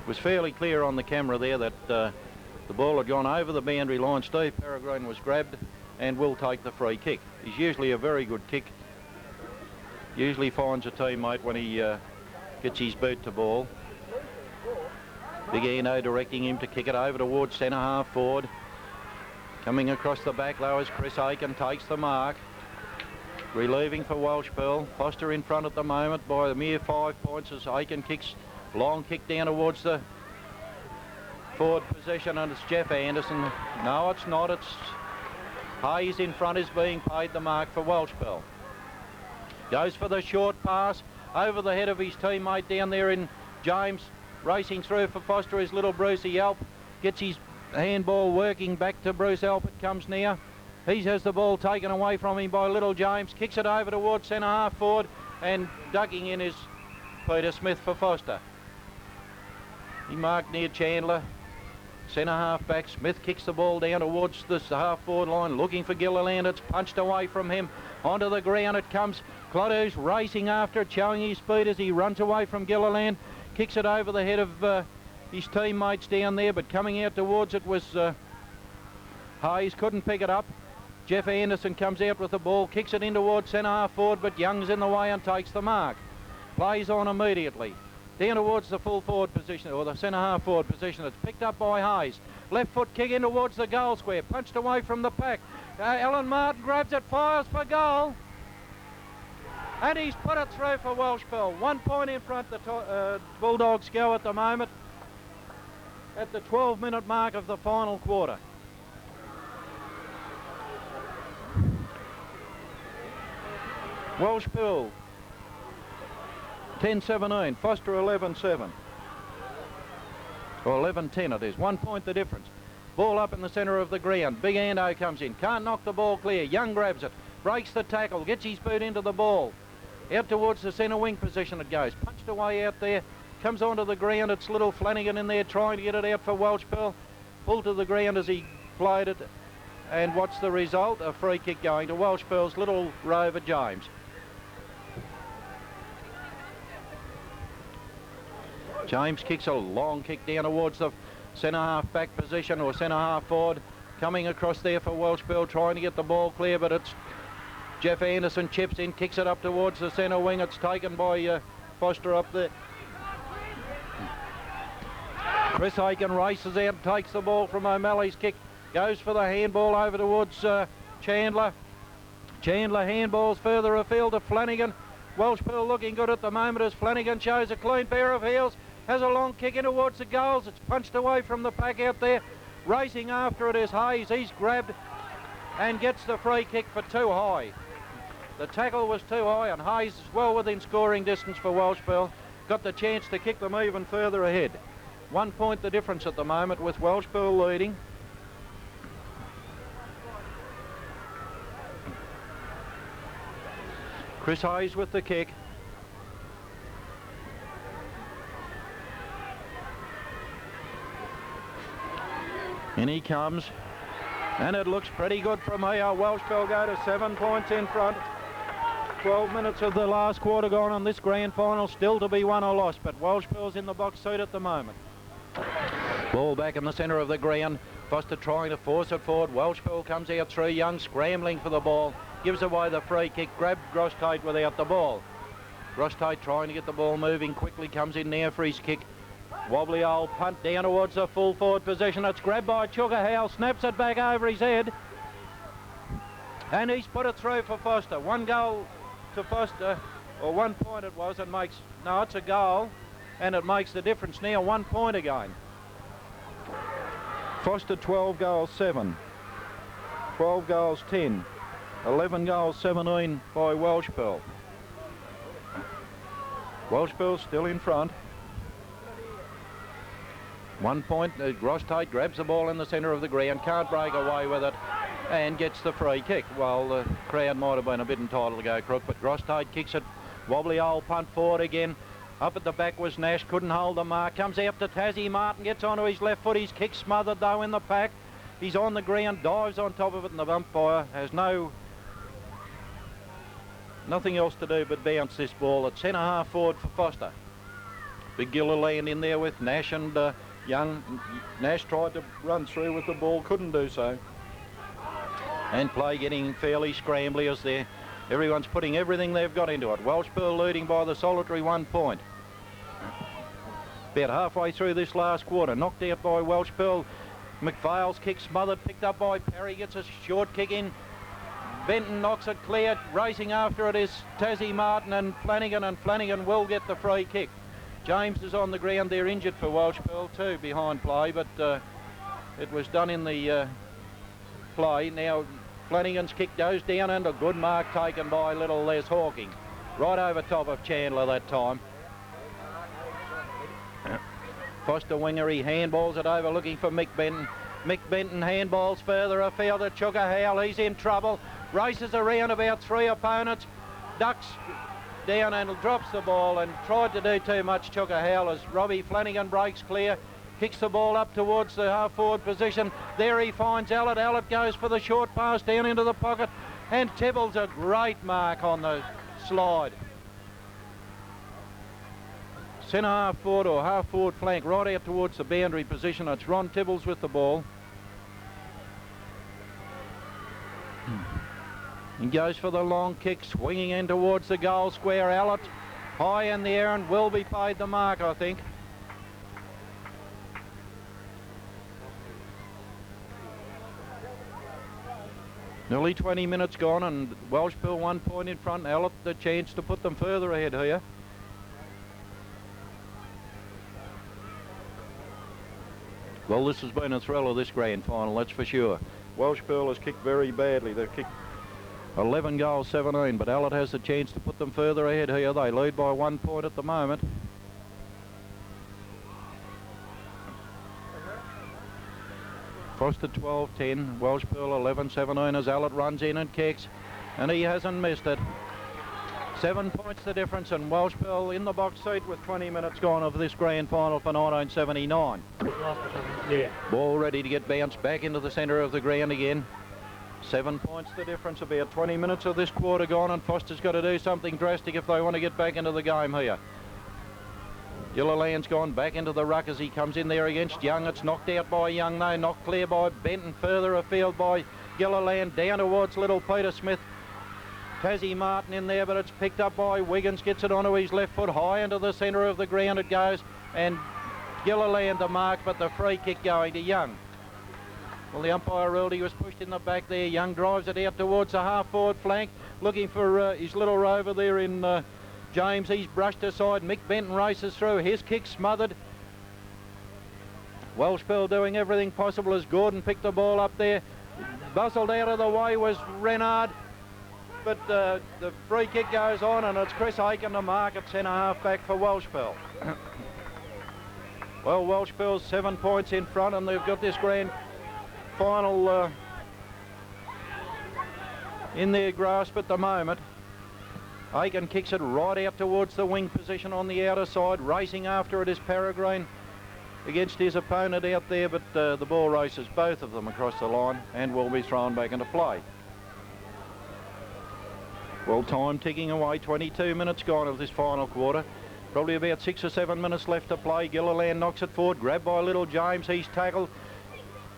It was fairly clear on the camera there that the ball had gone over the boundary line. Steve Peregrine was grabbed and will take the free kick. He's usually a very good kick. Usually finds a teammate when he gets his boot to ball. Big Eno directing him to kick it over towards centre half forward. Coming across the back low as Chris Aiken takes the mark. Relieving for Welshpool. Foster in front at the moment by a mere 5 points as Aiken kicks, long kick down towards the forward position, and it's Jeff Anderson. No, it's not. It's Hayes in front is being paid the mark for Welshpool. Goes for the short pass over the head of his teammate down there in James. Racing through for Foster is little Brucey Alp. Gets his handball working back to Bruce Alp. It comes near. He has the ball taken away from him by little James. Kicks it over towards centre half forward, and ducking in is Peter Smith for Foster. He marked near Chandler. Centre half back. Smith kicks the ball down towards the half forward line, looking for Gilliland. It's punched away from him. Onto the ground it comes. Clodagh's racing after it, showing his speed as he runs away from Gilliland. Kicks it over the head of his teammates down there, but coming out towards it was Hayes. Couldn't pick it up. Jeff Anderson comes out with the ball, kicks it in towards centre half forward, but Young's in the way and takes the mark. Plays on immediately. Down towards the full forward position, or the centre half forward position. It's picked up by Hayes. Left foot kick in towards the goal square. Punched away from the pack. Alan Martin grabs it, fires for goal. And he's put it through for Welshpool. 1 point in front. The Bulldogs go at the moment at the 12-minute mark of the final quarter. Welshpool 10-17, Foster 11-7. Or 11-10 it is. 1 point the difference. Ball up in the centre of the ground. Big Ando comes in. Can't knock the ball clear. Young grabs it. Breaks the tackle. Gets his boot into the ball. Out towards the centre wing position it goes. Punched away out there. Comes onto the ground. It's little Flanagan in there trying to get it out for Welshpool. Pulled to the ground as he played it. And what's the result? A free kick going to Welshpool's little Rover James. James kicks a long kick down towards the centre half back position, or centre half forward. Coming across there for Welshpool, trying to get the ball clear, but it's Jeff Anderson chips in, kicks it up towards the centre wing. It's taken by Foster up there. Chris Aiken races out, takes the ball from O'Malley's kick, goes for the handball over towards Chandler. Chandler handballs further afield to Flanagan. Welshpool looking good at the moment as Flanagan shows a clean pair of heels, has a long kick in towards the goals. It's punched away from the pack out there. Racing after it is Hayes. He's grabbed and gets the free kick for too high. The tackle was too high, and Hayes is well within scoring distance for Welshpool. Got the chance to kick them even further ahead. 1 point the difference at the moment, with Welshpool leading. Chris Hayes with the kick. In he comes, and it looks pretty good from here. Welshpool go to 7 points in front. 12 minutes of the last quarter gone on this grand final, still to be won or lost, but Welshpool's in the box seat at the moment. Ball back in the centre of the ground. Foster trying to force it forward. Welshpool comes out through. Young scrambling for the ball. Gives away the free kick. Grabbed Grosstite without the ball. Grosstite trying to get the ball moving quickly. Comes in now for his kick. Wobbly old punt down towards the full forward position. It's grabbed by Chugga Howell. Snaps it back over his head. And he's put it through for Foster. 1 goal to Foster. Or 1 point it was. And makes... No, it's a goal. And it makes the difference now. 1 point again. Foster 12 goals 7. 12 goals 10. 11 goals 17 by Welshpool. Welshpool still in front. 1 point. Grosstite grabs the ball in the centre of the ground, can't break away with it, and gets the free kick. Well, the crowd might have been a bit entitled to go crook, but Grosstite kicks it. Wobbly old punt forward again. Up at the back was Nash, couldn't hold the mark. Comes out to Tassie. Martin gets onto his left foot. His kick smothered though in the pack. He's on the ground, dives on top of it, and the umpire has nothing else to do but bounce this ball at centre half forward for Foster. Big Gilliland in there with Nash and Young. Nash tried to run through with the ball, couldn't do so. And play getting fairly scrambly as there. Everyone's putting everything they've got into it. Welshpool leading by the solitary 1 point. About halfway through this last quarter, knocked out by Welshpool. McPhail's kick smothered, picked up by Perry, gets a short kick in. Benton knocks it clear. Racing after it is Tassie Martin and Flanagan will get the free kick. James is on the ground there, injured for Welshpool too, behind play, but it was done in the play. Now Flanagan's kick goes down, and a good mark taken by little Les Hawking. Right over top of Chandler that time. Foster winger, he handballs it over looking for Mick Benton. Mick Benton handballs further afield at Chugga Howell. He's in trouble. Races around about 3 opponents. Ducks down and drops the ball and tried to do too much, Chugga Howell, as Robbie Flanagan breaks clear. Kicks the ball up towards the half-forward position. There he finds Allett. Allett goes for the short pass down into the pocket. And Tibble's a great mark on the slide. Centre half-forward or half-forward flank right out towards the boundary position. It's Ron Tibbles with the ball. He goes for the long kick, swinging in towards the goal square. Allett high in the air and will be paid the mark, I think. Nearly 20 minutes gone and Welshpool 1 point in front. Allett the chance to put them further ahead here. Well, this has been a thriller, this grand final, that's for sure. Welshpool has kicked very badly. They've kicked 11 goals 17, but Allett has the chance to put them further ahead here. They lead by 1 point at the moment. Foster 12-10, Welshpool 11-17 as Allett runs in and kicks, and he hasn't missed it. 7 points the difference, and Welshpool in the box seat with 20 minutes gone of this grand final for 1979. Yeah. Ball ready to get bounced back into the centre of the ground again. 7 points the difference, about 20 minutes of this quarter gone, and Foster's got to do something drastic if they want to get back into the game here. Gilliland's gone back into the ruck as he comes in there against Young. It's knocked out by Young though, knocked clear by Benton, further afield by Gilliland, down towards little Peter Smith. Tassie Martin in there, but it's picked up by Wiggins, gets it onto his left foot, high into the centre of the ground it goes, and Gilliland the mark, but the free kick going to Young. Well, the umpire ruled he was pushed in the back there. Young drives it out towards the half-forward flank, looking for his little rover there in James. He's brushed aside. Mick Benton races through. His kick smothered. Welshpool doing everything possible as Gordon picked the ball up there. Bustled out of the way was Renard, but the free kick goes on, and it's Chris Aiken the mark at centre half back for Welshpool. Well, Welshpool's 7 points in front, and they've got this grand final in their grasp at the moment. Aiken kicks it right out towards the wing position on the outer side. Racing after it is Peregrine against his opponent out there, but the ball races both of them across the line and will be thrown back into play. Well, time ticking away, 22 minutes gone of this final quarter. Probably about 6 or 7 minutes left to play. Gilliland knocks it forward, grabbed by little James. He's tackled.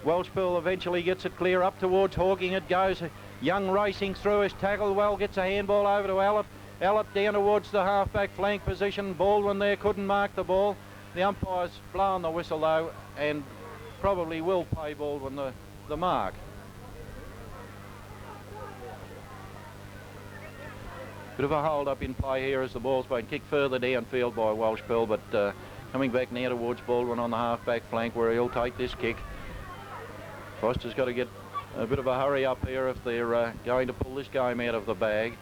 Welshpool eventually gets it clear up towards Hawking. It goes. Young racing through his tackle. Well, gets a handball over to Allett. Allett down towards the half-back flank position. Baldwin there couldn't mark the ball. The umpire's blown the whistle though, and probably will pay Baldwin the mark. Bit of a hold-up in play here as the ball's been kicked further downfield by Welshpool, but coming back now towards Baldwin on the half-back flank where he'll take this kick. Foster's got to get a bit of a hurry up here if they're going to pull this game out of the bag.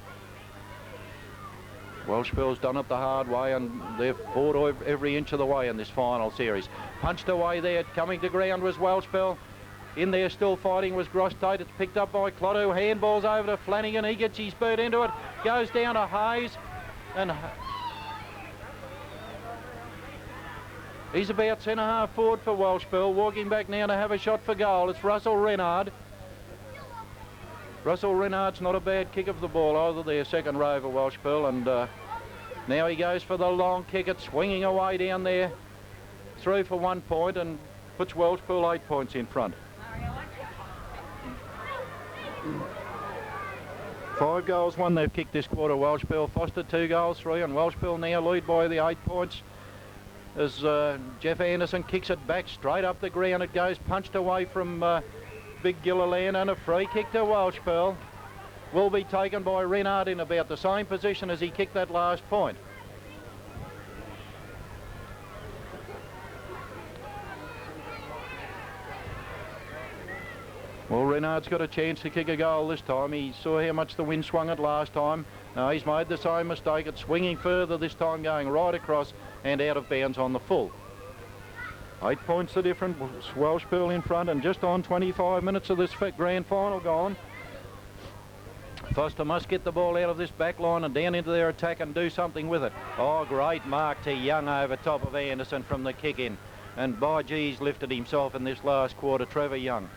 Welshpool's done it the hard way, and they've fought every inch of the way in this final series. Punched away there, coming to ground was Welshpool. In there still fighting was Grostate. It's picked up by Clotto. Handballs over to Flanagan. He gets his boot into it. Goes down to Hayes. And he's about centre half forward for Welshpool. Walking back now to have a shot for goal. It's Russell Renard. Russell Renard's not a bad kick of the ball either there, second row for Welshpool. And now he goes for the long kick. It's swinging away down there. Through for 1 point and puts Welshpool 8 points in front. 5 goals, 1 they've kicked this quarter, Welshpool. Foster 2 goals, 3, and Welshpool now lead by the 8 points as Jeff Anderson kicks it back straight up the ground. It goes punched away from Big Gilliland, and a free kick to Welshpool will be taken by Renard in about the same position as he kicked that last point. Well, Renard's got a chance to kick a goal this time. He saw how much the wind swung it last time. Now he's made the same mistake. It's swinging further this time, going right across and out of bounds on the full. 8 points the difference. Welshpool in front, and just on 25 minutes of this grand final gone. Foster must get the ball out of this back line and down into their attack and do something with it. Oh, great mark to Young over top of Anderson from the kick in. And by gee, he's lifted himself in this last quarter, Trevor Young.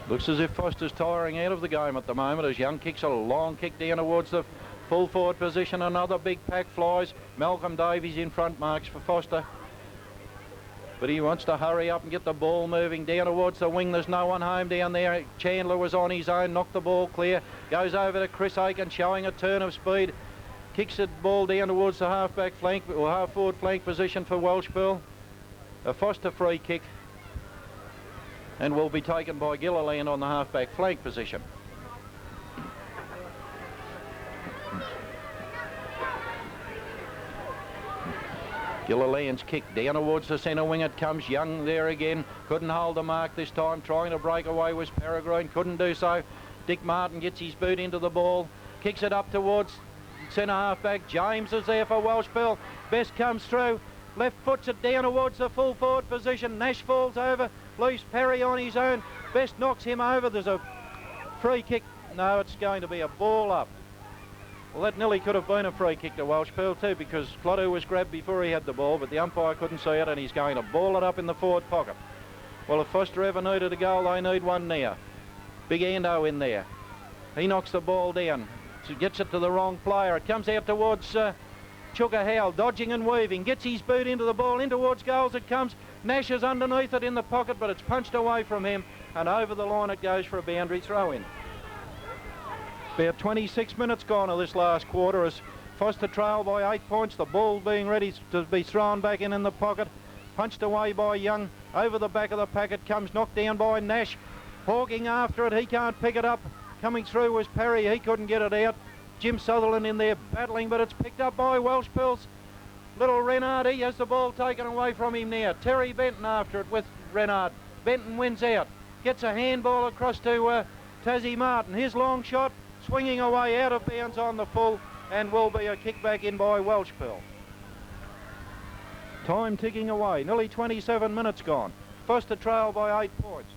Looks as if Foster's tiring out of the game at the moment as Young kicks a long kick down towards the full forward position. Another big pack flies. Malcolm Davies in front, marks for Foster. But he wants to hurry up and get the ball moving down towards the wing. There's no one home down there. Chandler was on his own, knocked the ball clear. Goes over to Chris Aiken, showing a turn of speed. Kicks the ball down towards the half-back flank, or half-forward flank position for Welshpool. A Foster free kick, and will be taken by Gilliland on the half-back flank position. Gilliland's kick down towards the centre wing. It comes. Young there again. Couldn't hold the mark this time. Trying to break away was Peregrine. Couldn't do so. Dick Martin gets his boot into the ball. Kicks it up towards centre half-back. James is there for Welshpool. Best comes through. Left foots it down towards the full forward position. Nash falls over. Leaves Perry on his own. Best knocks him over. There's a free kick. No, it's going to be a ball up. Well, that nearly could have been a free kick to Welshpool too, because Clotto was grabbed before he had the ball, but the umpire couldn't see it, and he's going to ball it up in the forward pocket. Well, if Foster ever needed a goal, they need one now. Big Ando in there. He knocks the ball down. gets it to the wrong player. It comes out towards Chuka Howell, dodging and weaving, gets his boot into the ball, in towards goals it comes. Nash is underneath it in the pocket, but it's punched away from him, and over the line it goes for a boundary throw-in. About 26 minutes gone of this last quarter as Foster trail by 8 points. The ball being ready to be thrown back in the pocket. Punched away by Young. Over the back of the packet comes, knocked down by Nash. Hawking after it, he can't pick it up. Coming through was Perry, he couldn't get it out. Jim Sutherland in there battling, but it's picked up by Welshpool's little Renard. He has the ball taken away from him now. Terry Benton after it with Renard. Benton wins out. Gets a handball across to Tassie Martin. His long shot swinging away out of bounds on the full, and will be a kick back in by Welshpool. Time ticking away, nearly 27 minutes gone. Foster trail by 8 points.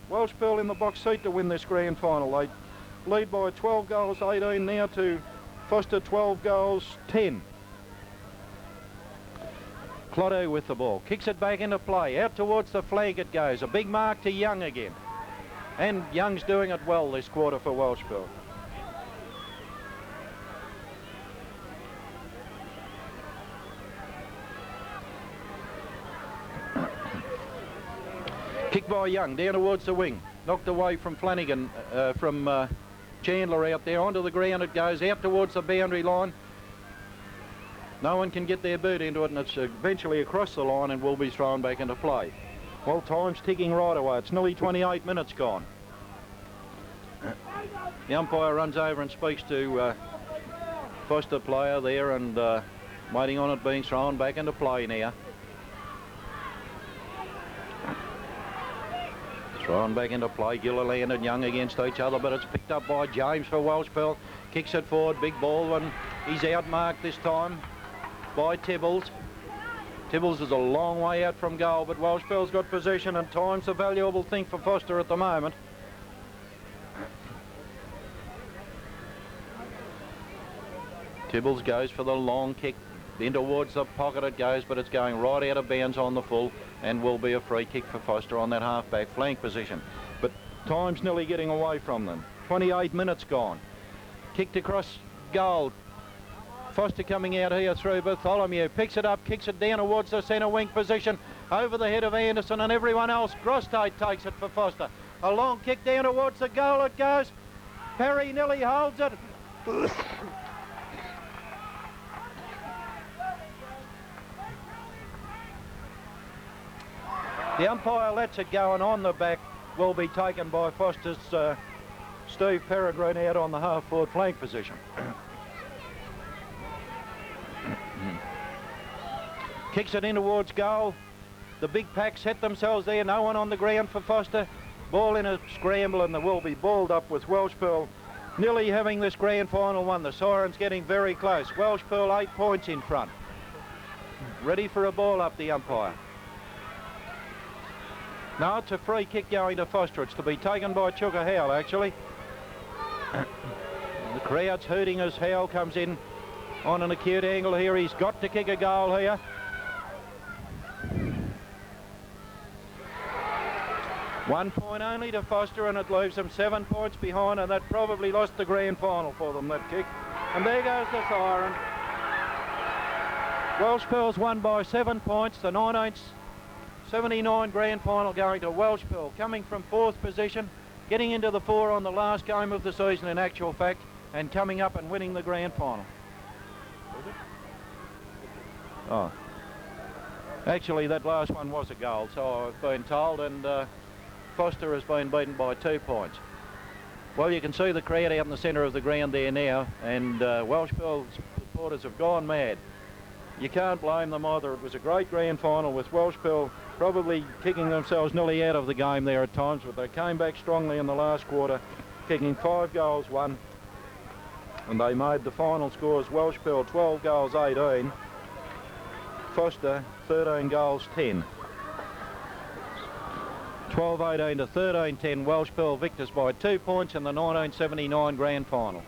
Welshpool in the box seat to win this grand final. They lead by 12 goals 18 now to Foster 12 goals 10. Clotto with the ball, kicks it back into play, out towards the flank it goes. A big mark to Young again. And Young's doing it well this quarter for Welshpool. Kick by Young, down towards the wing. Knocked away from Flanagan, from Chandler out there. Onto the ground it goes, out towards the boundary line. No one can get their boot into it, and it's eventually across the line and will be thrown back into play. Well, time's ticking right away. It's nearly 28 minutes gone. The umpire runs over and speaks to Foster player there, and waiting on it being thrown back into play now. Thrown back into play, Gilliland and Young against each other, but it's picked up by James for Welshpool. Kicks it forward, big ball, and he's outmarked this time by Tibbles. Tibbles is a long way out from goal, but Welshpool's got possession, and time's a valuable thing for Foster at the moment. Tibbles goes for the long kick. In towards the pocket it goes, but it's going right out of bounds on the full, and will be a free kick for Foster on that half-back flank position. But time's nearly getting away from them. 28 minutes gone. Kicked across goal. Foster coming out here through Bartholomew. Picks it up, kicks it down towards the centre wing position. Over the head of Anderson and everyone else. Grostate takes it for Foster. A long kick down towards the goal it goes. Perry nearly holds it. The umpire lets it go, and on the back will be taken by Foster's Steve Peregrine out on the half-forward flank position. Kicks it in towards goal. The big pack set themselves there. No one on the ground for Foster. Ball in a scramble, and there will be balled up with Welshpool nearly having this grand final won. The siren's getting very close. Welshpool 8 points in front. Ready for a ball up, the umpire. No, it's a free kick going to Foster. It's to be taken by Chuka Howell, actually. The crowd's hooting as Howell comes in on an acute angle here. He's got to kick a goal here. One point only to Foster, and it leaves them 7 points behind, and that probably lost the grand final for them, that kick. And there goes the siren. Welshpool's won by 7 points. The 1979 grand final going to Welshpool, coming from 4th position, getting into the 4 on the last game of the season in actual fact, and coming up and winning the grand final. Oh, actually that last one was a goal, so I've been told, and Foster has been beaten by 2 points. Well, you can see the crowd out in the centre of the ground there now, and Welshpool supporters have gone mad. You can't blame them either. It was a great grand final with Welshpool probably kicking themselves nearly out of the game there at times, but they came back strongly in the last quarter, kicking 5 goals 1, and they made the final scores Welshpool 12 goals 18, Foster 13 goals 10. 12-18 to 13-10, Welshpool victors by 2 points in the 1979 grand final.